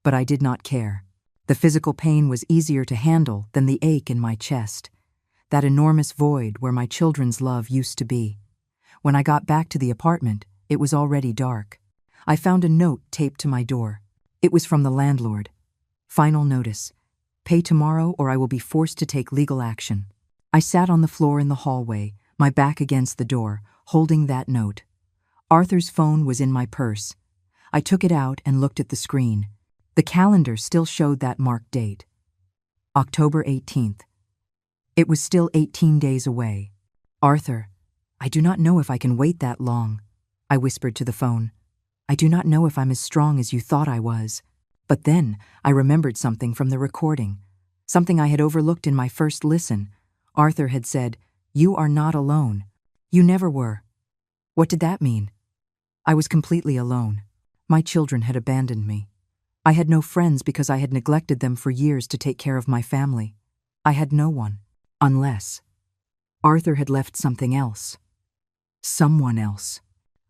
S1: but I did not care. The physical pain was easier to handle than the ache in my chest. That enormous void where my children's love used to be. When I got back to the apartment, it was already dark. I found a note taped to my door. It was from the landlord. "Final notice. Pay tomorrow or I will be forced to take legal action." I sat on the floor in the hallway, my back against the door, holding that note. Arthur's phone was in my purse. I took it out and looked at the screen. The calendar still showed that marked date. October 18th. It was still 18 days away. "Arthur, I do not know if I can wait that long," I whispered to the phone. "I do not know if I'm as strong as you thought I was." But then I remembered something from the recording, something I had overlooked in my first listen. Arthur had said, "You are not alone. You never were." What did that mean? I was completely alone. My children had abandoned me. I had no friends because I had neglected them for years to take care of my family. I had no one, unless Arthur had left something else. Someone else.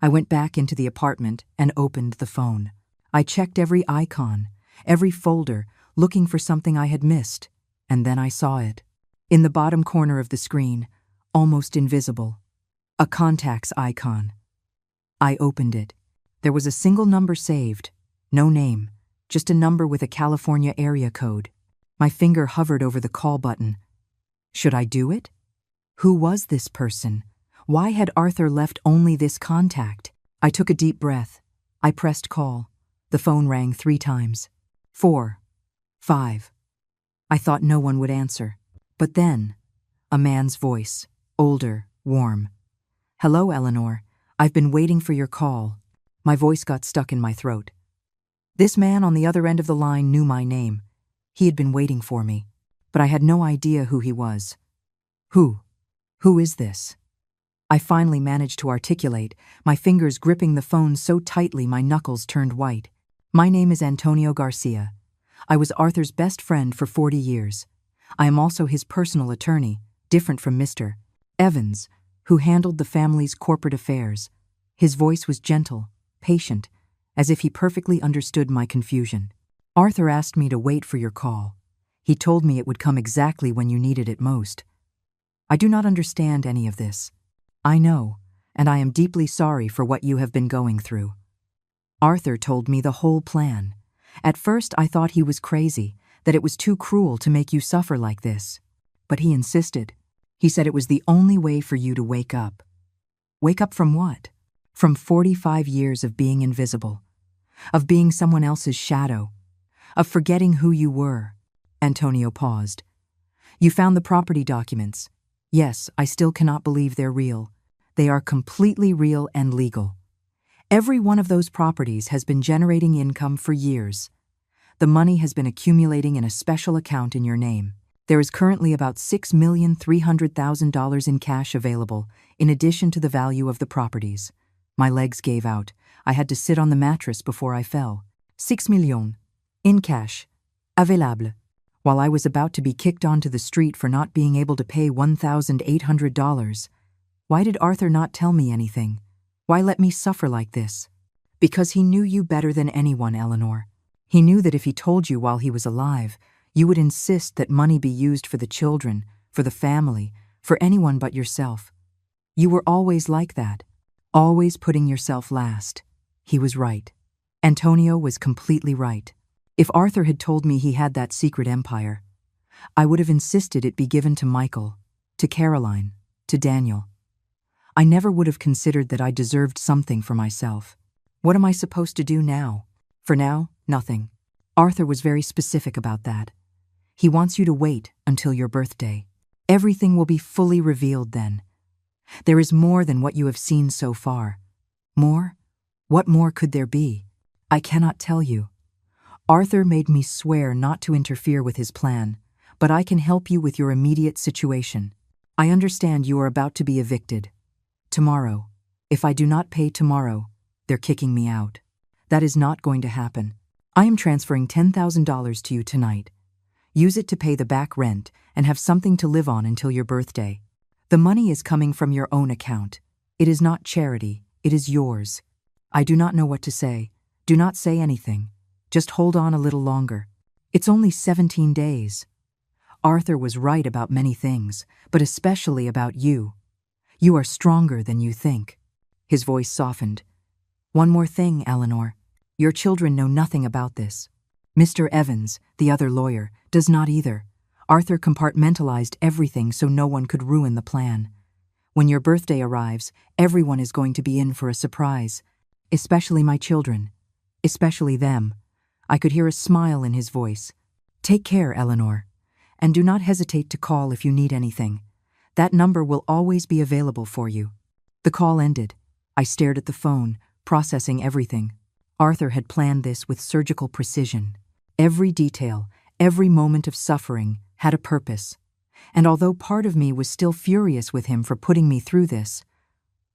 S1: I went back into the apartment and opened the phone. I checked every icon, every folder, looking for something I had missed, and then I saw it. In the bottom corner of the screen, almost invisible, a contacts icon. I opened it. There was a single number saved, no name, just a number with a California area code. My finger hovered over the call button. Should I do it? Who was this person? Why had Arthur left only this contact? I took a deep breath. I pressed call. The phone rang 3 times. 4. 5. I thought no one would answer. But then, a man's voice, older, warm. "Hello, Eleanor. I've been waiting for your call." My voice got stuck in my throat. This man on the other end of the line knew my name. He had been waiting for me, but I had no idea who he was. Who? Who is this? I finally managed to articulate, my fingers gripping the phone so tightly my knuckles turned white. "My name is Antonio Garcia. I was Arthur's best friend for 40 years. I am also his personal attorney, different from Mr. Evans, who handled the family's corporate affairs." His voice was gentle, patient, as if he perfectly understood my confusion. "Arthur asked me to wait for your call. He told me it would come exactly when you needed it most. I do not understand any of this. I know, and I am deeply sorry for what you have been going through." Arthur told me the whole plan. At first I thought he was crazy, that it was too cruel to make you suffer like this. But he insisted. He said it was the only way for you to wake up. Wake up from what? From 45 years of being invisible, of being someone else's shadow, of forgetting who you were. Antonio paused. You found the property documents. Yes, I still cannot believe they're real. They are completely real and legal. Every one of those properties has been generating income for years. The money has been accumulating in a special account in your name. There is currently about $6,300,000 in cash available, in addition to the value of the properties. My legs gave out. I had to sit on the mattress before I fell. 6 millions. In cash. Available. While I was about to be kicked onto the street for not being able to pay $1,800. Why did Arthur not tell me anything? Why let me suffer like this? Because he knew you better than anyone, Eleanor. He knew that if he told you while he was alive, you would insist that money be used for the children, for the family, for anyone but yourself. You were always like that, always putting yourself last. He was right. Antonio was completely right. If Arthur had told me he had that secret empire, I would have insisted it be given to Michael, to Caroline, to Daniel. I never would have considered that I deserved something for myself. What am I supposed to do now? For now, nothing. Arthur was very specific about that. He wants you to wait until your birthday. Everything will be fully revealed then. There is more than what you have seen so far. More? What more could there be? I cannot tell you. Arthur made me swear not to interfere with his plan, but I can help you with your immediate situation. I understand you are about to be evicted. Tomorrow. If I do not pay tomorrow, they're kicking me out. That is not going to happen. I am transferring $10,000 to you tonight. Use it to pay the back rent and have something to live on until your birthday. The money is coming from your own account. It is not charity, it is yours. I do not know what to say. Do not say anything. Just hold on a little longer. It's only 17 days. Arthur was right about many things, but especially about you. You are stronger than you think. His voice softened. One more thing, Eleanor. Your children know nothing about this. Mr. Evans, the other lawyer, does not either. Arthur compartmentalized everything so no one could ruin the plan. When your birthday arrives, everyone is going to be in for a surprise. Especially my children. Especially them. I could hear a smile in his voice. Take care, Eleanor. And do not hesitate to call if you need anything. That number will always be available for you. The call ended. I stared at the phone, processing everything. Arthur had planned this with surgical precision. Every detail, every moment of suffering had a purpose. And although part of me was still furious with him for putting me through this,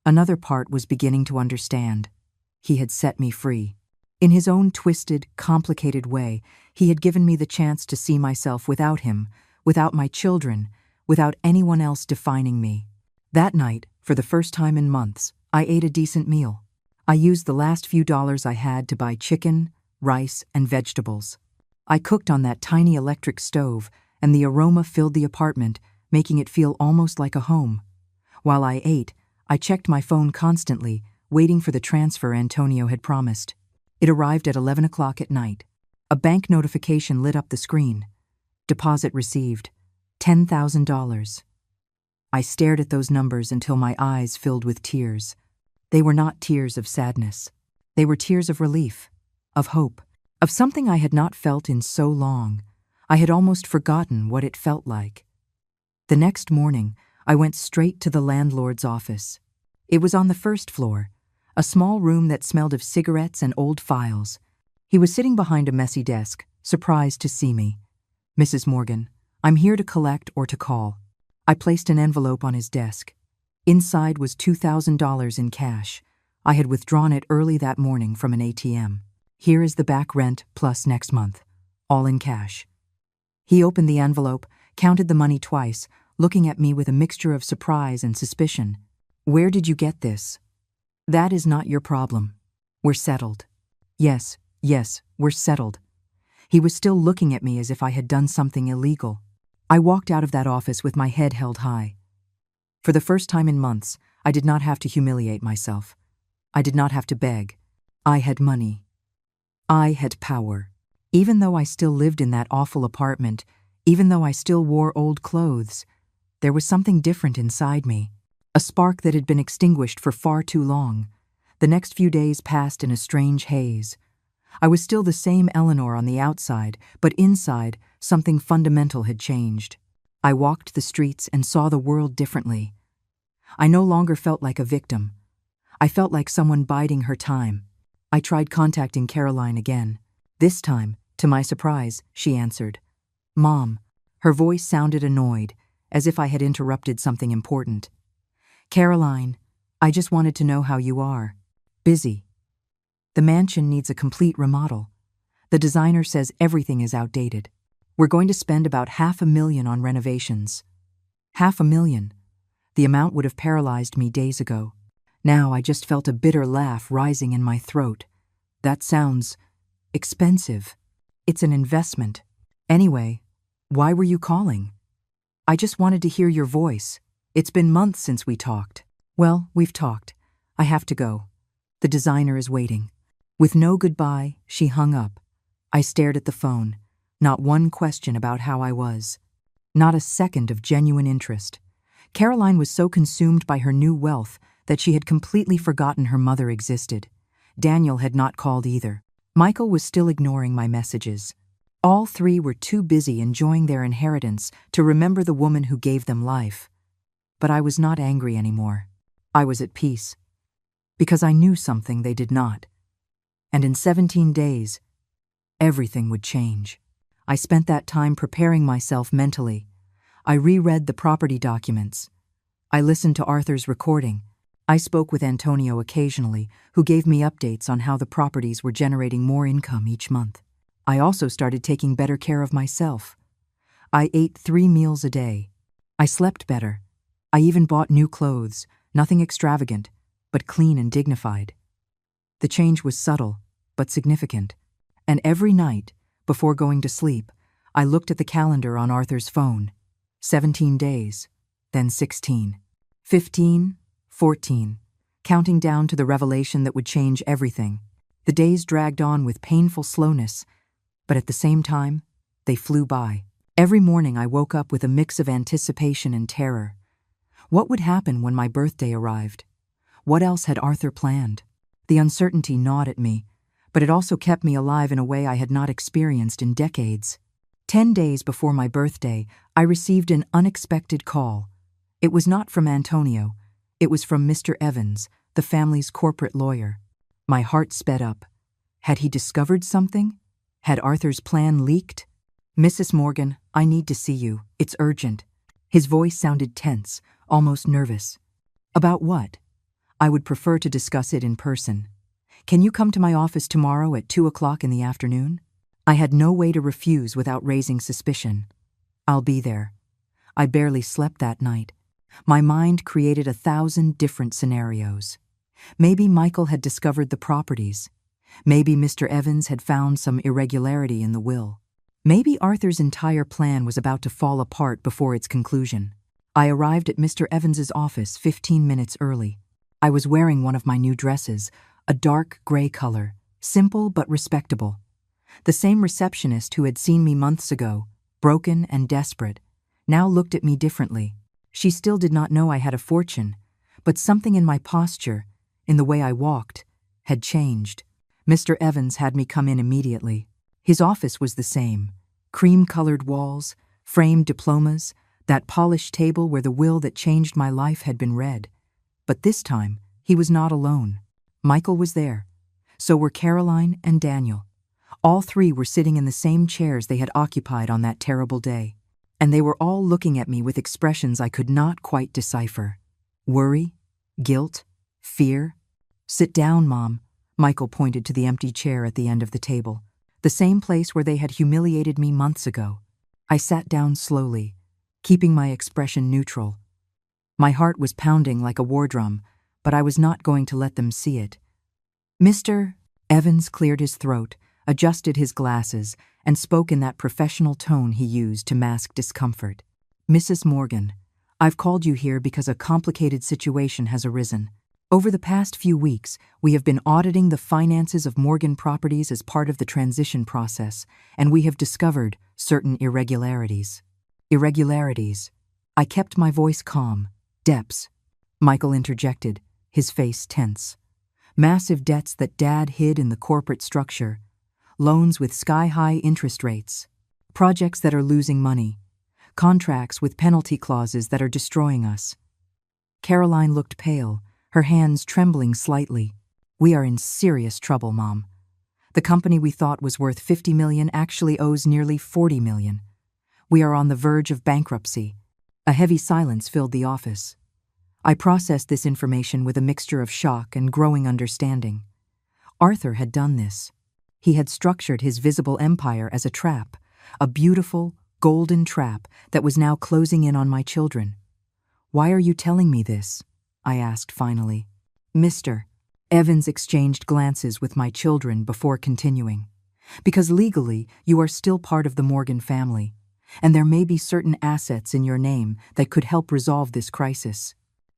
S1: another part was beginning to understand. He had set me free. In his own twisted, complicated way, he had given me the chance to see myself without him, without my children, without anyone else defining me. That night, for the first time in months, I ate a decent meal. I used the last few dollars I had to buy chicken, rice, and vegetables. I cooked on that tiny electric stove, and the aroma filled the apartment, making it feel almost like a home. While I ate, I checked my phone constantly, waiting for the transfer Antonio had promised. It arrived at 11 o'clock at night. A bank notification lit up the screen. Deposit received. $10,000. I stared at those numbers until my eyes filled with tears. They were not tears of sadness. They were tears of relief, of hope, of something I had not felt in so long. I had almost forgotten what it felt like. The next morning, I went straight to the landlord's office. It was on the first floor, a small room that smelled of cigarettes and old files. He was sitting behind a messy desk, surprised to see me. Mrs. Morgan, I'm here to collect or to call. I placed an envelope on his desk. Inside was $2,000 in cash. I had withdrawn it early that morning from an ATM. Here is the back rent plus next month, all in cash. He opened the envelope, counted the money twice, looking at me with a mixture of surprise and suspicion. Where did you get this? That is not your problem. We're settled. Yes, we're settled. He was still looking at me as if I had done something illegal. I walked out of that office with my head held high. For the first time in months, I did not have to humiliate myself. I did not have to beg. I had money. I had power. Even though I still lived in that awful apartment, even though I still wore old clothes, there was something different inside me. a spark that had been extinguished for far too long. The next few days passed in a strange haze. I was still the same Eleanor on the outside, but inside, something fundamental had changed. I walked the streets and saw the world differently. I no longer felt like a victim. I felt like someone biding her time. I tried contacting Caroline again. This time, to my surprise, she answered. Mom. Her voice sounded annoyed, as if I had interrupted something important. Caroline, I just wanted to know how you are. Busy. The mansion needs a complete remodel. The designer says everything is outdated. We're going to spend about $500,000 on renovations. $500,000. The amount would have paralyzed me days ago. Now I just felt a bitter laugh rising in my throat. That sounds expensive. It's an investment. Anyway, why were you calling? I just wanted to hear your voice. It's been months since we talked. Well, we've talked. I have to go. The designer is waiting. With no goodbye, she hung up. I stared at the phone. Not one question about how I was. Not a second of genuine interest. Caroline was so consumed by her new wealth that she had completely forgotten her mother existed. Daniel had not called either. Michael was still ignoring my messages. All three were too busy enjoying their inheritance to remember the woman who gave them life. But I was not angry anymore. I was at peace. Because I knew something they did not. And in 17 days, everything would change. I spent that time preparing myself mentally. I reread the property documents. I listened to Arthur's recording. I spoke with Antonio occasionally, who gave me updates on how the properties were generating more income each month. I also started taking better care of myself. I ate 3 meals a day. I slept better. I even bought new clothes, nothing extravagant, but clean and dignified. The change was subtle, but significant. And every night, before going to sleep, I looked at the calendar on Arthur's phone. 17 days, then 16, 15, 14, counting down to the revelation that would change everything. The days dragged on with painful slowness, but at the same time, they flew by. Every morning I woke up with a mix of anticipation and terror. What would happen when my birthday arrived? What else had Arthur planned? The uncertainty gnawed at me, but it also kept me alive in a way I had not experienced in decades. 10 days before my birthday, I received an unexpected call. It was not from Antonio. It was from Mr. Evans, the family's corporate lawyer. My heart sped up. Had he discovered something? Had Arthur's plan leaked? Mrs. Morgan, I need to see you. It's urgent. His voice sounded tense, almost nervous. About what? I would prefer to discuss it in person. Can you come to my office tomorrow at 2 o'clock in the afternoon? I had no way to refuse without raising suspicion. I'll be there. I barely slept that night. My mind created 1,000 different scenarios. Maybe Michael had discovered the properties. Maybe Mr. Evans had found some irregularity in the will. Maybe Arthur's entire plan was about to fall apart before its conclusion. I arrived at Mr. Evans's office 15 minutes early. I was wearing one of my new dresses, a dark gray color, simple but respectable. The same receptionist who had seen me months ago, broken and desperate, now looked at me differently. She still did not know I had a fortune, but something in my posture, in the way I walked, had changed. Mr. Evans had me come in immediately. His office was the same. Cream-colored walls, framed diplomas, that polished table where the will that changed my life had been read. But this time, he was not alone. Michael was there. So were Caroline and Daniel. All three were sitting in the same chairs they had occupied on that terrible day. And they were all looking at me with expressions I could not quite decipher. Worry, guilt, fear. Sit down, Mom. Michael pointed to the empty chair at the end of the table, the same place where they had humiliated me months ago. I sat down slowly, keeping my expression neutral. My heart was pounding like a war drum, but I was not going to let them see it. Mr. Evans cleared his throat, adjusted his glasses, and spoke in that professional tone he used to mask discomfort. Mrs. Morgan, I've called you here because a complicated situation has arisen. Over the past few weeks, we have been auditing the finances of Morgan Properties as part of the transition process, and we have discovered certain irregularities. Irregularities. I kept my voice calm. Depths. Michael interjected, his face tense. Massive debts that Dad hid in the corporate structure. Loans with sky-high interest rates. Projects that are losing money. Contracts with penalty clauses that are destroying us. Caroline looked pale, her hands trembling slightly. We are in serious trouble, Mom. The company we thought was worth $50 million actually owes nearly $40 million. We are on the verge of bankruptcy. A heavy silence filled the office. I processed this information with a mixture of shock and growing understanding. Arthur had done this. He had structured his visible empire as a trap, a beautiful, golden trap that was now closing in on my children. Why are you telling me this? I asked finally. Mr. Evans exchanged glances with my children before continuing. Because legally, you are still part of the Morgan family, and there may be certain assets in your name that could help resolve this crisis.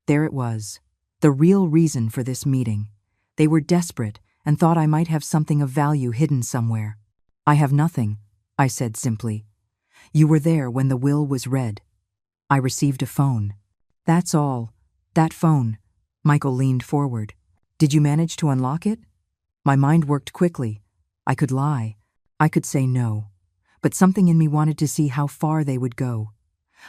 S1: There it was, the real reason for this meeting. They were desperate and thought I might have something of value hidden somewhere. I have nothing, I said simply. You were there when the will was read. I received a phone. That's all. That phone. Michael leaned forward. Did you manage to unlock it? My mind worked quickly. I could lie. I could say no. But something in me wanted to see how far they would go.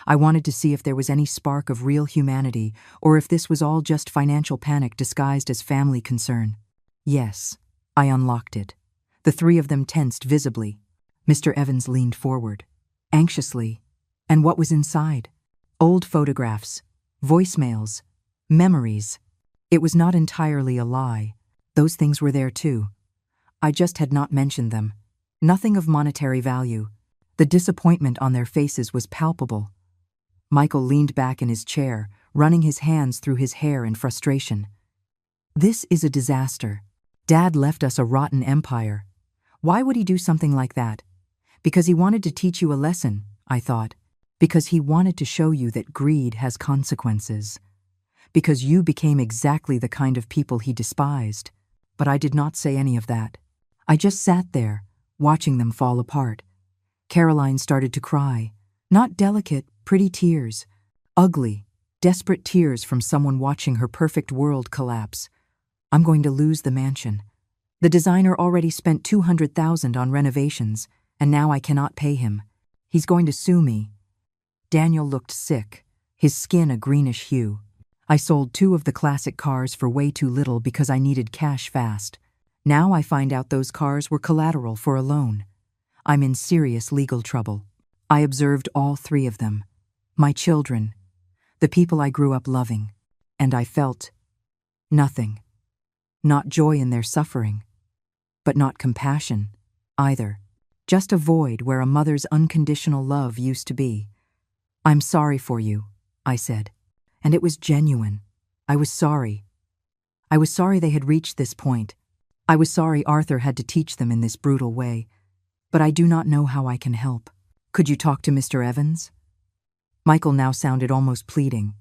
S1: I wanted to see if there was any spark of real humanity, or if this was all just financial panic disguised as family concern. Yes, I unlocked it. The three of them tensed visibly. Mr. Evans leaned forward, anxiously. And what was inside? Old photographs, voicemails, memories. It was not entirely a lie. Those things were there too. I just had not mentioned them. Nothing of monetary value. The disappointment on their faces was palpable. Michael leaned back in his chair, running his hands through his hair in frustration. This is a disaster. Dad left us a rotten empire. Why would he do something like that? Because he wanted to teach you a lesson, I thought. Because he wanted to show you that greed has consequences. Because you became exactly the kind of people he despised. But I did not say any of that. I just sat there, watching them fall apart. Caroline started to cry. Not delicate, pretty tears. Ugly, desperate tears from someone watching her perfect world collapse. I'm going to lose the mansion. The designer already spent $200,000 on renovations, and now I cannot pay him. He's going to sue me. Daniel looked sick, his skin a greenish hue. I sold 2 of the classic cars for way too little because I needed cash fast. Now I find out those cars were collateral for a loan. I'm in serious legal trouble. I observed all 3 of them. My children, the people I grew up loving, and I felt nothing. Not joy in their suffering, but not compassion either. Just a void where a mother's unconditional love used to be. I'm sorry for you, I said, and it was genuine. I was sorry. I was sorry they had reached this point. I was sorry Arthur had to teach them in this brutal way, but I do not know how I can help. Could you talk to Mr. Evans? Michael now sounded almost pleading.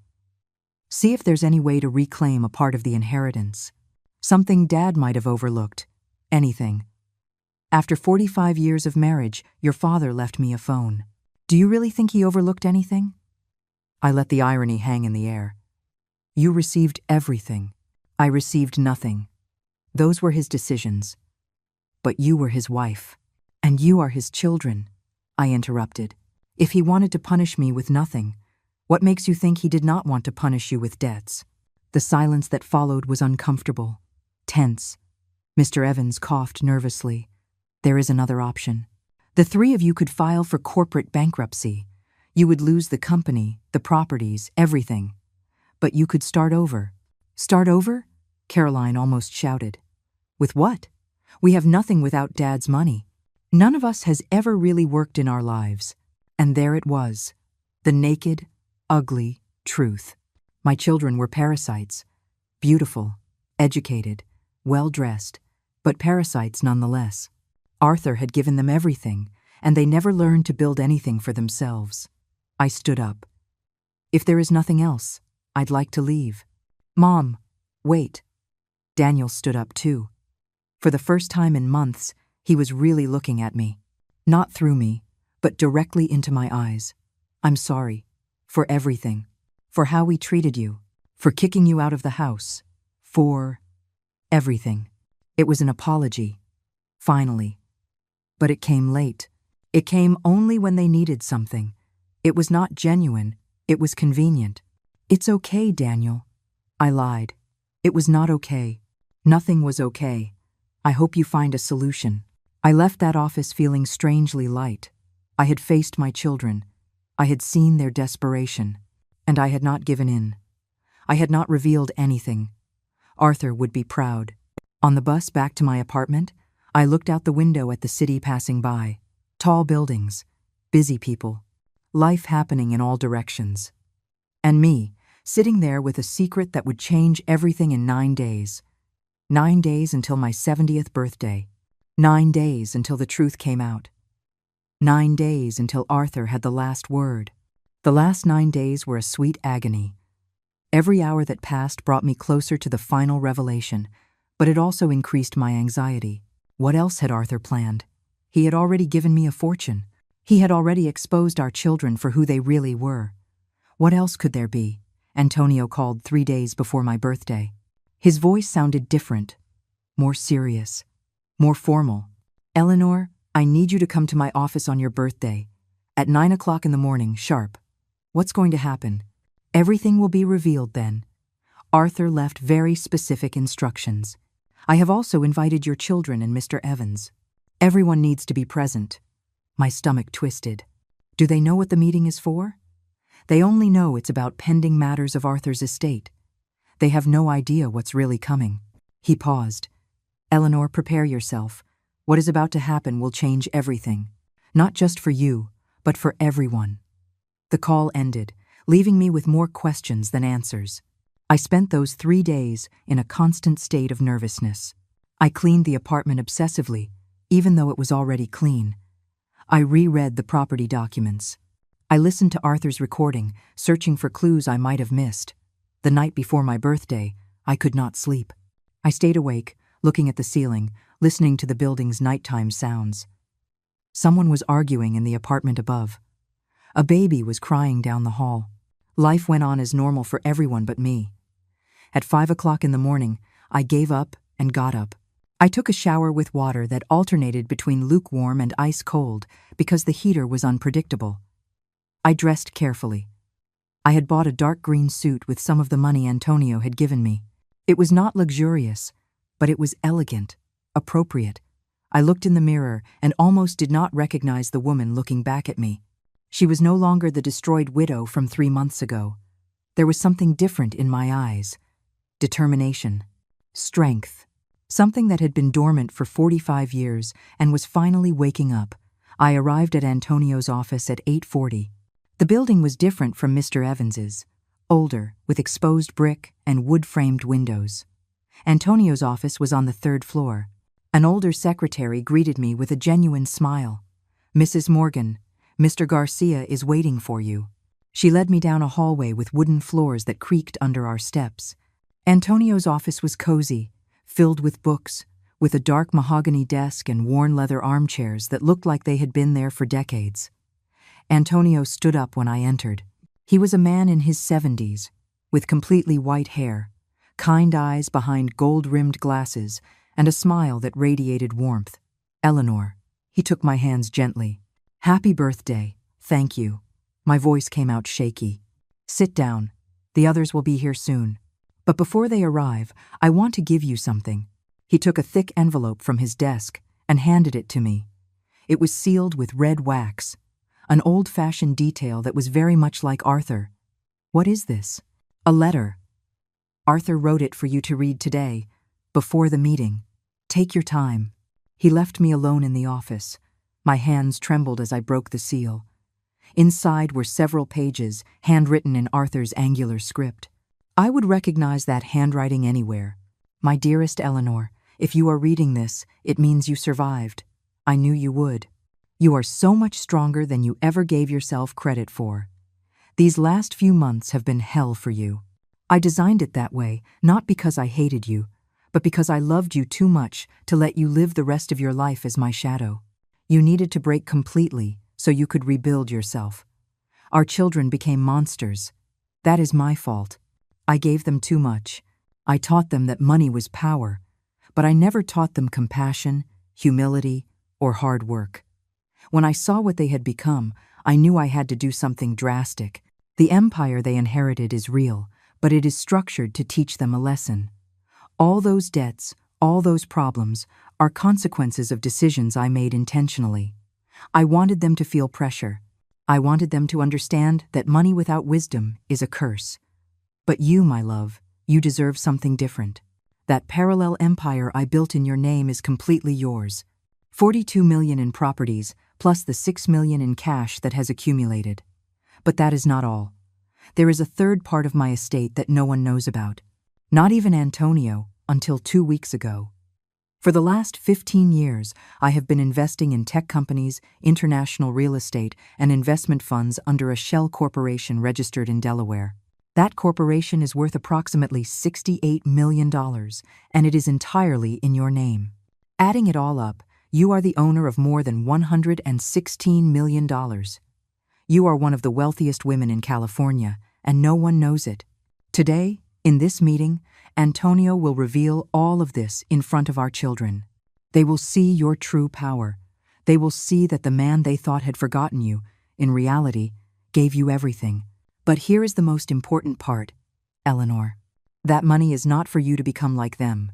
S1: See if there's any way to reclaim a part of the inheritance. Something Dad might have overlooked. Anything. After 45 years of marriage, your father left me a phone. Do you really think he overlooked anything? I let the irony hang in the air. You received everything. I received nothing. Those were his decisions. But you were his wife. And you are his children, I interrupted. If he wanted to punish me with nothing, what makes you think he did not want to punish you with debts? The silence that followed was uncomfortable, tense. Mr. Evans coughed nervously. There is another option. The 3 of you could file for corporate bankruptcy. You would lose the company, the properties, everything. But you could start over. Start over? Caroline almost shouted. With what? We have nothing without Dad's money. None of us has ever really worked in our lives. And there it was, the naked, ugly truth. My children were parasites. Beautiful, educated, well-dressed, but parasites nonetheless. Arthur had given them everything, and they never learned to build anything for themselves. I stood up. If there is nothing else, I'd like to leave. Mom, wait. Daniel stood up too. For the first time in months, he was really looking at me. Not through me, but directly into my eyes. I'm sorry. For everything. For how we treated you. For kicking you out of the house. For everything. It was an apology. Finally. But it came late. It came only when they needed something. It was not genuine. It was convenient. It's okay, Daniel. I lied. It was not okay. Nothing was okay. I hope you find a solution. I left that office feeling strangely light. I had faced my children. I had seen their desperation. And I had not given in. I had not revealed anything. Arthur would be proud. On the bus back to my apartment, I looked out the window at the city passing by. Tall buildings, busy people, life happening in all directions. And me, sitting there with a secret that would change everything in 9 days. 9 days until my 70th birthday. 9 days until the truth came out. 9 days until Arthur had the last word. The last 9 days were a sweet agony. Every hour that passed brought me closer to the final revelation, but it also increased my anxiety. What else had Arthur planned? He had already given me a fortune. He had already exposed our children for who they really were. What else could there be? Antonio called 3 days before my birthday. His voice sounded different, more serious, more formal. Eleanor, I need you to come to my office on your birthday. At 9 o'clock in the morning, sharp. What's going to happen? Everything will be revealed then. Arthur left very specific instructions. I have also invited your children and Mr. Evans. Everyone needs to be present. My stomach twisted. Do they know what the meeting is for? They only know it's about pending matters of Arthur's estate. They have no idea what's really coming. He paused. Eleanor, prepare yourself. What is about to happen will change everything. Not just for you, but for everyone. The call ended, leaving me with more questions than answers. I spent those 3 days in a constant state of nervousness. I cleaned the apartment obsessively, even though it was already clean. I reread the property documents. I listened to Arthur's recording, searching for clues I might have missed. The night before my birthday, I could not sleep. I stayed awake, looking at the ceiling, listening to the building's nighttime sounds. Someone was arguing in the apartment above. A baby was crying down the hall. Life went on as normal for everyone but me. At 5 o'clock in the morning, I gave up and got up. I took a shower with water that alternated between lukewarm and ice cold because the heater was unpredictable. I dressed carefully. I had bought a dark green suit with some of the money Antonio had given me. It was not luxurious, but it was elegant, appropriate. I looked in the mirror and almost did not recognize the woman looking back at me. She was no longer the destroyed widow from 3 months ago. There was something different in my eyes. Determination. Strength. Something that had been dormant for 45 years and was finally waking up. I arrived at Antonio's office at 8:40. The building was different from Mr. Evans's. Older, with exposed brick and wood-framed windows. Antonio's office was on the 3rd floor. An older secretary greeted me with a genuine smile. Mrs. Morgan, Mr. Garcia is waiting for you. She led me down a hallway with wooden floors that creaked under our steps. Antonio's office was cozy, filled with books, with a dark mahogany desk and worn leather armchairs that looked like they had been there for decades. Antonio stood up when I entered. He was a man in his 70s, with completely white hair, kind eyes behind gold-rimmed glasses, and a smile that radiated warmth. Eleanor. He took my hands gently. Happy birthday. Thank you. My voice came out shaky. Sit down. The others will be here soon. But before they arrive, I want to give you something. He took a thick envelope from his desk and handed it to me. It was sealed with red wax, an old-fashioned detail that was very much like Arthur. What is this? A letter. Arthur wrote it for you to read today, before the meeting. Take your time. He left me alone in the office. My hands trembled as I broke the seal. Inside were several pages, handwritten in Arthur's angular script. I would recognize that handwriting anywhere. My dearest Eleanor, if you are reading this, it means you survived. I knew you would. You are so much stronger than you ever gave yourself credit for. These last few months have been hell for you. I designed it that way, not because I hated you, but because I loved you too much to let you live the rest of your life as my shadow. You needed to break completely so you could rebuild yourself. Our children became monsters. That is my fault. I gave them too much. I taught them that money was power, but I never taught them compassion, humility, or hard work. When I saw what they had become, I knew I had to do something drastic. The empire they inherited is real, but it is structured to teach them a lesson. All those debts, all those problems, are consequences of decisions I made intentionally. I wanted them to feel pressure. I wanted them to understand that money without wisdom is a curse. But you, my love, you deserve something different. That parallel empire I built in your name is completely yours. 42 million in properties, plus the 6 million in cash that has accumulated. But that is not all. There is a third part of my estate that no one knows about. Not even Antonio, until 2 weeks ago. For the last 15 years, I have been investing in tech companies, international real estate, and investment funds under a shell corporation registered in Delaware. That corporation is worth approximately $68 million, and it is entirely in your name. Adding it all up, you are the owner of more than $116 million. You are one of the wealthiest women in California, and no one knows it. Today, in this meeting, Antonio will reveal all of this in front of our children. They will see your true power. They will see that the man they thought had forgotten you, in reality, gave you everything. But here is the most important part, Eleanor. That money is not for you to become like them.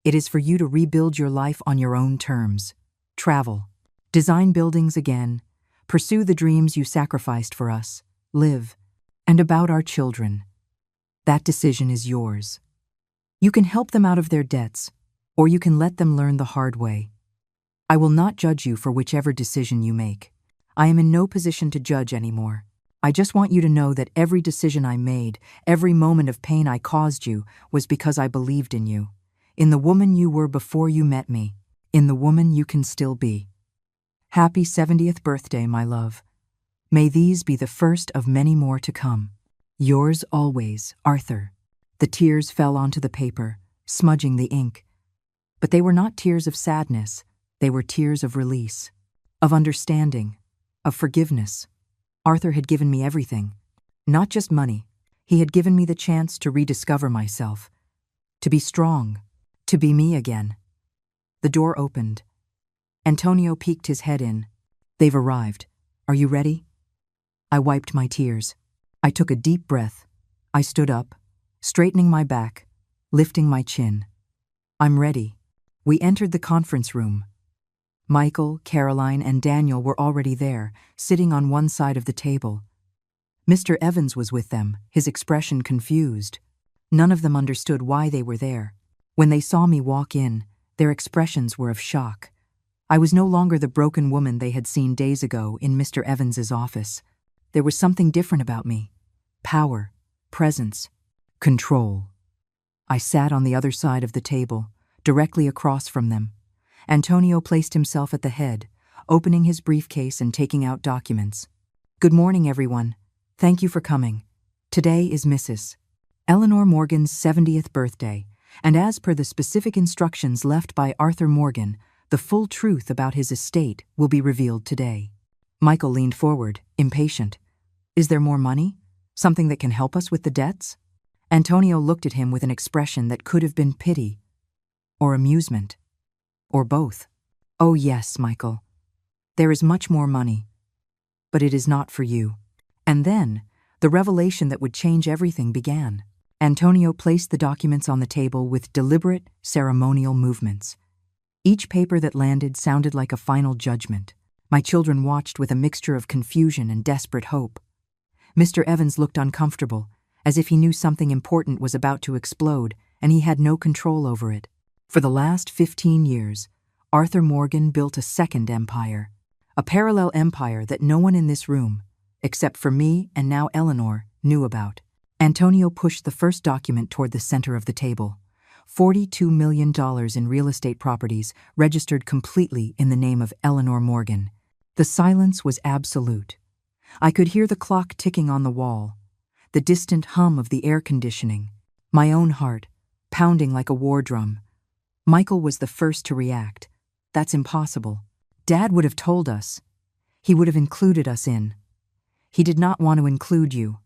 S1: It is for you to rebuild your life on your own terms. Travel. Design buildings again. Pursue the dreams you sacrificed for us. Live. And about our children. That decision is yours. You can help them out of their debts, or you can let them learn the hard way. I will not judge you for whichever decision you make. I am in no position to judge anymore. I just want you to know that every decision I made, every moment of pain I caused you, was because I believed in you. In the woman you were before you met me. In the woman you can still be. Happy 70th birthday, my love. May these be the first of many more to come. Yours always, Arthur. The tears fell onto the paper, smudging the ink. But they were not tears of sadness. They were tears of release, of understanding, of forgiveness. Arthur had given me everything. Not just money. He had given me the chance to rediscover myself, to be strong, to be me again. The door opened. Antonio peeked his head in. They've arrived. Are you ready? I wiped my tears. I took a deep breath. I stood up, straightening my back, lifting my chin. I'm ready. We entered the conference room. Michael, Caroline, and Daniel were already there, sitting on one side of the table. Mr. Evans was with them, his expression confused. None of them understood why they were there. When they saw me walk in, their expressions were of shock. I was no longer the broken woman they had seen days ago in Mr. Evans's office. There was something different about me. Power, presence, control. I sat on the other side of the table, directly across from them. Antonio placed himself at the head, opening his briefcase and taking out documents. Good morning, everyone. Thank you for coming. Today is Mrs. Eleanor Morgan's 70th birthday, and as per the specific instructions left by Arthur Morgan, the full truth about his estate will be revealed today. Michael leaned forward, impatient. Is there more money? Something that can help us with the debts? Antonio looked at him with an expression that could have been pity, or amusement, or both. Oh yes, Michael. There is much more money, but it is not for you. And then, the revelation that would change everything began. Antonio placed the documents on the table with deliberate, ceremonial movements. Each paper that landed sounded like a final judgment. My children watched with a mixture of confusion and desperate hope. Mr. Evans looked uncomfortable, as if he knew something important was about to explode, and he had no control over it. For the last 15 years, Arthur Morgan built a second empire, a parallel empire that no one in this room, except for me and now Eleanor, knew about. Antonio pushed the first document toward the center of the table. $42 million in real estate properties registered completely in the name of Eleanor Morgan. The silence was absolute. I could hear the clock ticking on the wall, the distant hum of the air conditioning, my own heart pounding like a war drum. Michael was the first to react. That's impossible. Dad would have told us. He would have included us in. He did not want to include you,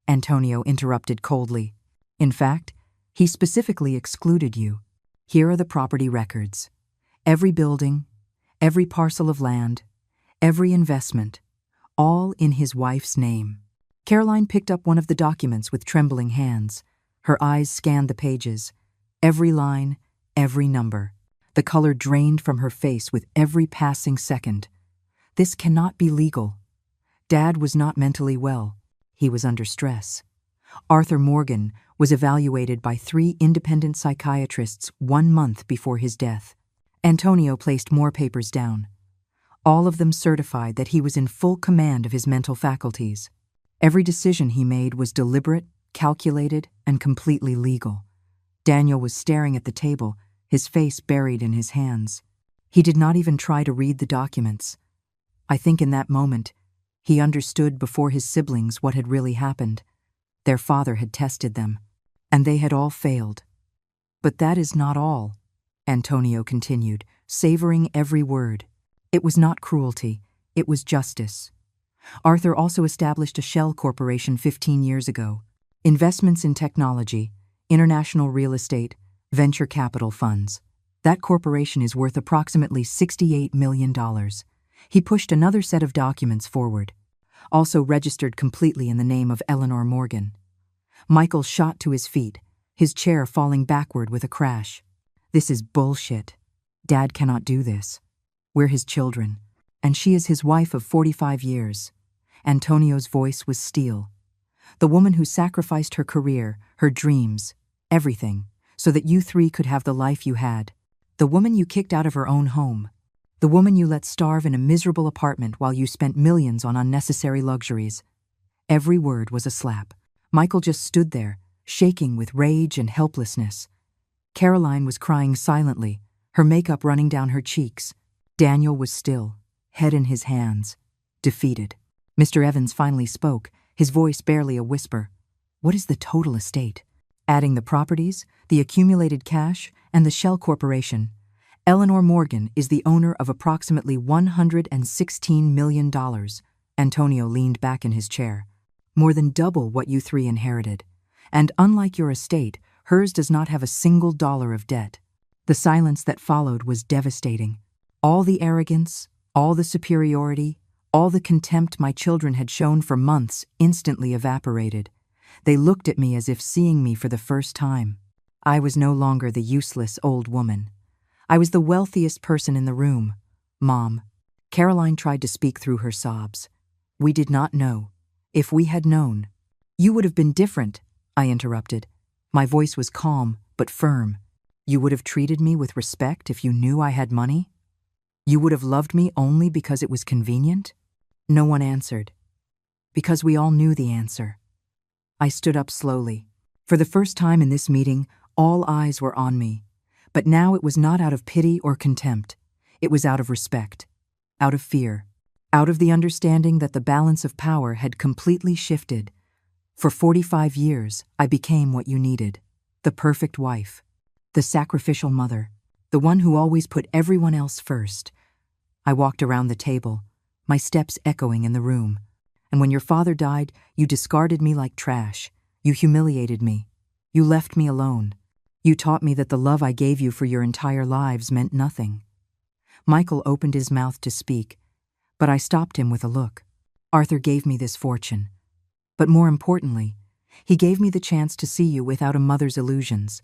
S1: Antonio interrupted coldly. In fact, he specifically excluded you. Here are the property records. Every building, every parcel of land, every investment, all in his wife's name. Caroline picked up one of the documents with trembling hands. Her eyes scanned the pages. Every line, every number. The color drained from her face with every passing second. This cannot be legal. Dad was not mentally well. He was under stress. Arthur Morgan was evaluated by 3 independent psychiatrists 1 month before his death. Antonio placed more papers down. All of them certified that he was in full command of his mental faculties. Every decision he made was deliberate, calculated, and completely legal. Daniel was staring at the table, his face buried in his hands. He did not even try to read the documents. I think in that moment, he understood before his siblings what had really happened. Their father had tested them, and they had all failed. But that is not all, Antonio continued, savoring every word. It was not cruelty, it was justice. Arthur also established a shell corporation 15 years ago. Investments in technology, international real estate, venture capital funds. That corporation is worth approximately $68 million. He pushed another set of documents forward, also registered completely in the name of Eleanor Morgan. Michael shot to his feet, his chair falling backward with a crash. This is bullshit. Dad cannot do this. We're his children, and she is his wife of 45 years. Antonio's voice was steel. The woman who sacrificed her career, her dreams, everything, so that you 3 could have the life you had. The woman you kicked out of her own home. The woman you let starve in a miserable apartment while you spent millions on unnecessary luxuries. Every word was a slap. Michael just stood there, shaking with rage and helplessness. Caroline was crying silently, her makeup running down her cheeks. Daniel was still, head in his hands, defeated. Mr. Evans finally spoke, his voice barely a whisper. What is the total estate? Adding the properties, the accumulated cash, and the shell corporation, Eleanor Morgan is the owner of approximately $116 million. Antonio leaned back in his chair. More than double what you 3 inherited. And unlike your estate, hers does not have a single dollar of debt. The silence that followed was devastating. All the arrogance, all the superiority, all the contempt my children had shown for months instantly evaporated. They looked at me as if seeing me for the first time. I was no longer the useless old woman. I was the wealthiest person in the room. Mom. Caroline tried to speak through her sobs. We did not know. If we had known. You would have been different, I interrupted. My voice was calm, but firm. You would have treated me with respect if you knew I had money? You would have loved me only because it was convenient? No one answered. Because we all knew the answer. I stood up slowly. For the first time in this meeting, all eyes were on me. But now it was not out of pity or contempt. It was out of respect, out of fear, out of the understanding that the balance of power had completely shifted. For 45 years, I became what you needed. The perfect wife, the sacrificial mother, the one who always put everyone else first. I walked around the table, my steps echoing in the room. And when your father died, you discarded me like trash. You humiliated me. You left me alone. You taught me that the love I gave you for your entire lives meant nothing. Michael opened his mouth to speak, but I stopped him with a look. Arthur gave me this fortune. But more importantly, he gave me the chance to see you without a mother's illusions.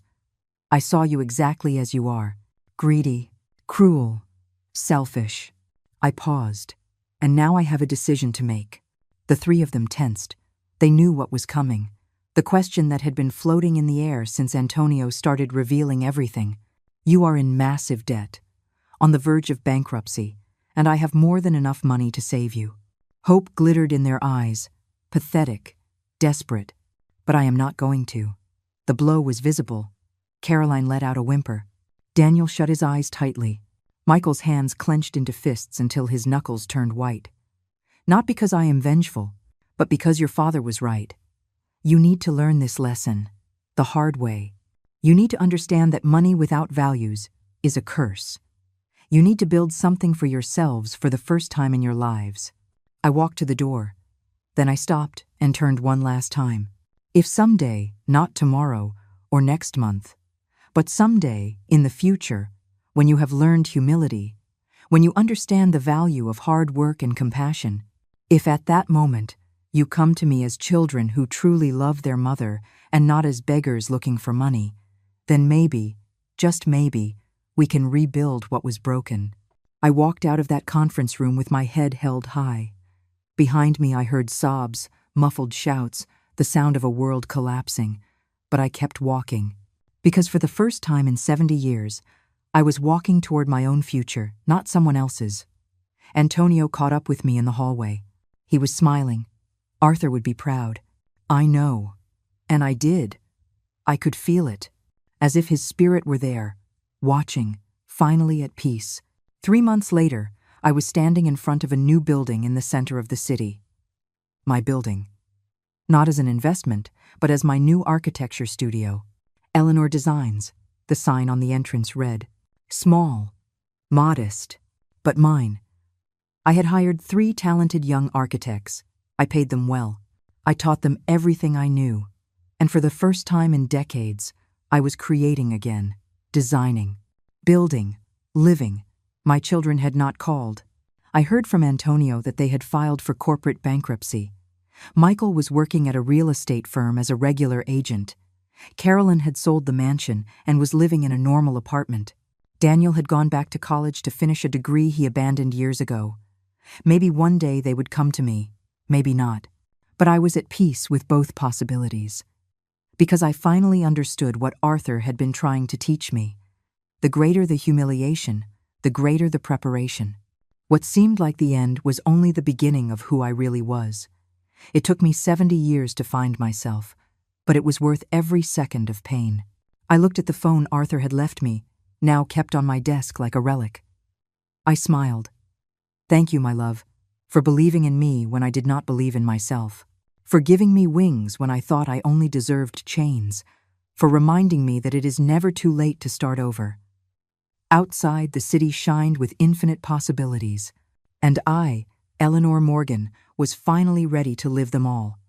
S1: I saw you exactly as you are, greedy, cruel, selfish. I paused, and now I have a decision to make. The 3 of them tensed. They knew what was coming. The question that had been floating in the air since Antonio started revealing everything. You are in massive debt, on the verge of bankruptcy, and I have more than enough money to save you. Hope glittered in their eyes, pathetic, desperate, but I am not going to. The blow was visible. Caroline let out a whimper. Daniel shut his eyes tightly. Michael's hands clenched into fists until his knuckles turned white. Not because I am vengeful, but because your father was right. You need to learn this lesson, the hard way. You need to understand that money without values is a curse. You need to build something for yourselves for the first time in your lives. I walked to the door. Then I stopped and turned one last time. If someday, not tomorrow or next month, but someday in the future, when you have learned humility, when you understand the value of hard work and compassion, if at that moment you come to me as children who truly love their mother and not as beggars looking for money, then maybe, just maybe, we can rebuild what was broken. I walked out of that conference room with my head held high. Behind me I heard sobs, muffled shouts, the sound of a world collapsing, but I kept walking. Because for the first time in 70 years, I was walking toward my own future, not someone else's. Antonio caught up with me in the hallway. He was smiling. Arthur would be proud. I know. And I did. I could feel it, as if his spirit were there, watching, finally at peace. 3 months later, I was standing in front of a new building in the center of the city. My building. Not as an investment, but as my new architecture studio. Eleanor Designs, the sign on the entrance read. Small, modest, but mine. I had hired 3 talented young architects. I paid them well. I taught them everything I knew. And for the first time in decades, I was creating again, designing, building, living. My children had not called. I heard from Antonio that they had filed for corporate bankruptcy. Michael was working at a real estate firm as a regular agent. Carolyn had sold the mansion and was living in a normal apartment. Daniel had gone back to college to finish a degree he abandoned years ago. Maybe one day they would come to me, maybe not. But I was at peace with both possibilities. Because I finally understood what Arthur had been trying to teach me. The greater the humiliation, the greater the preparation. What seemed like the end was only the beginning of who I really was. It took me 70 years to find myself, but it was worth every second of pain. I looked at the phone Arthur had left me, now kept on my desk like a relic. I smiled. Thank you, my love, for believing in me when I did not believe in myself, for giving me wings when I thought I only deserved chains, for reminding me that it is never too late to start over. Outside, the city shined with infinite possibilities, and I, Eleanor Morgan, was finally ready to live them all.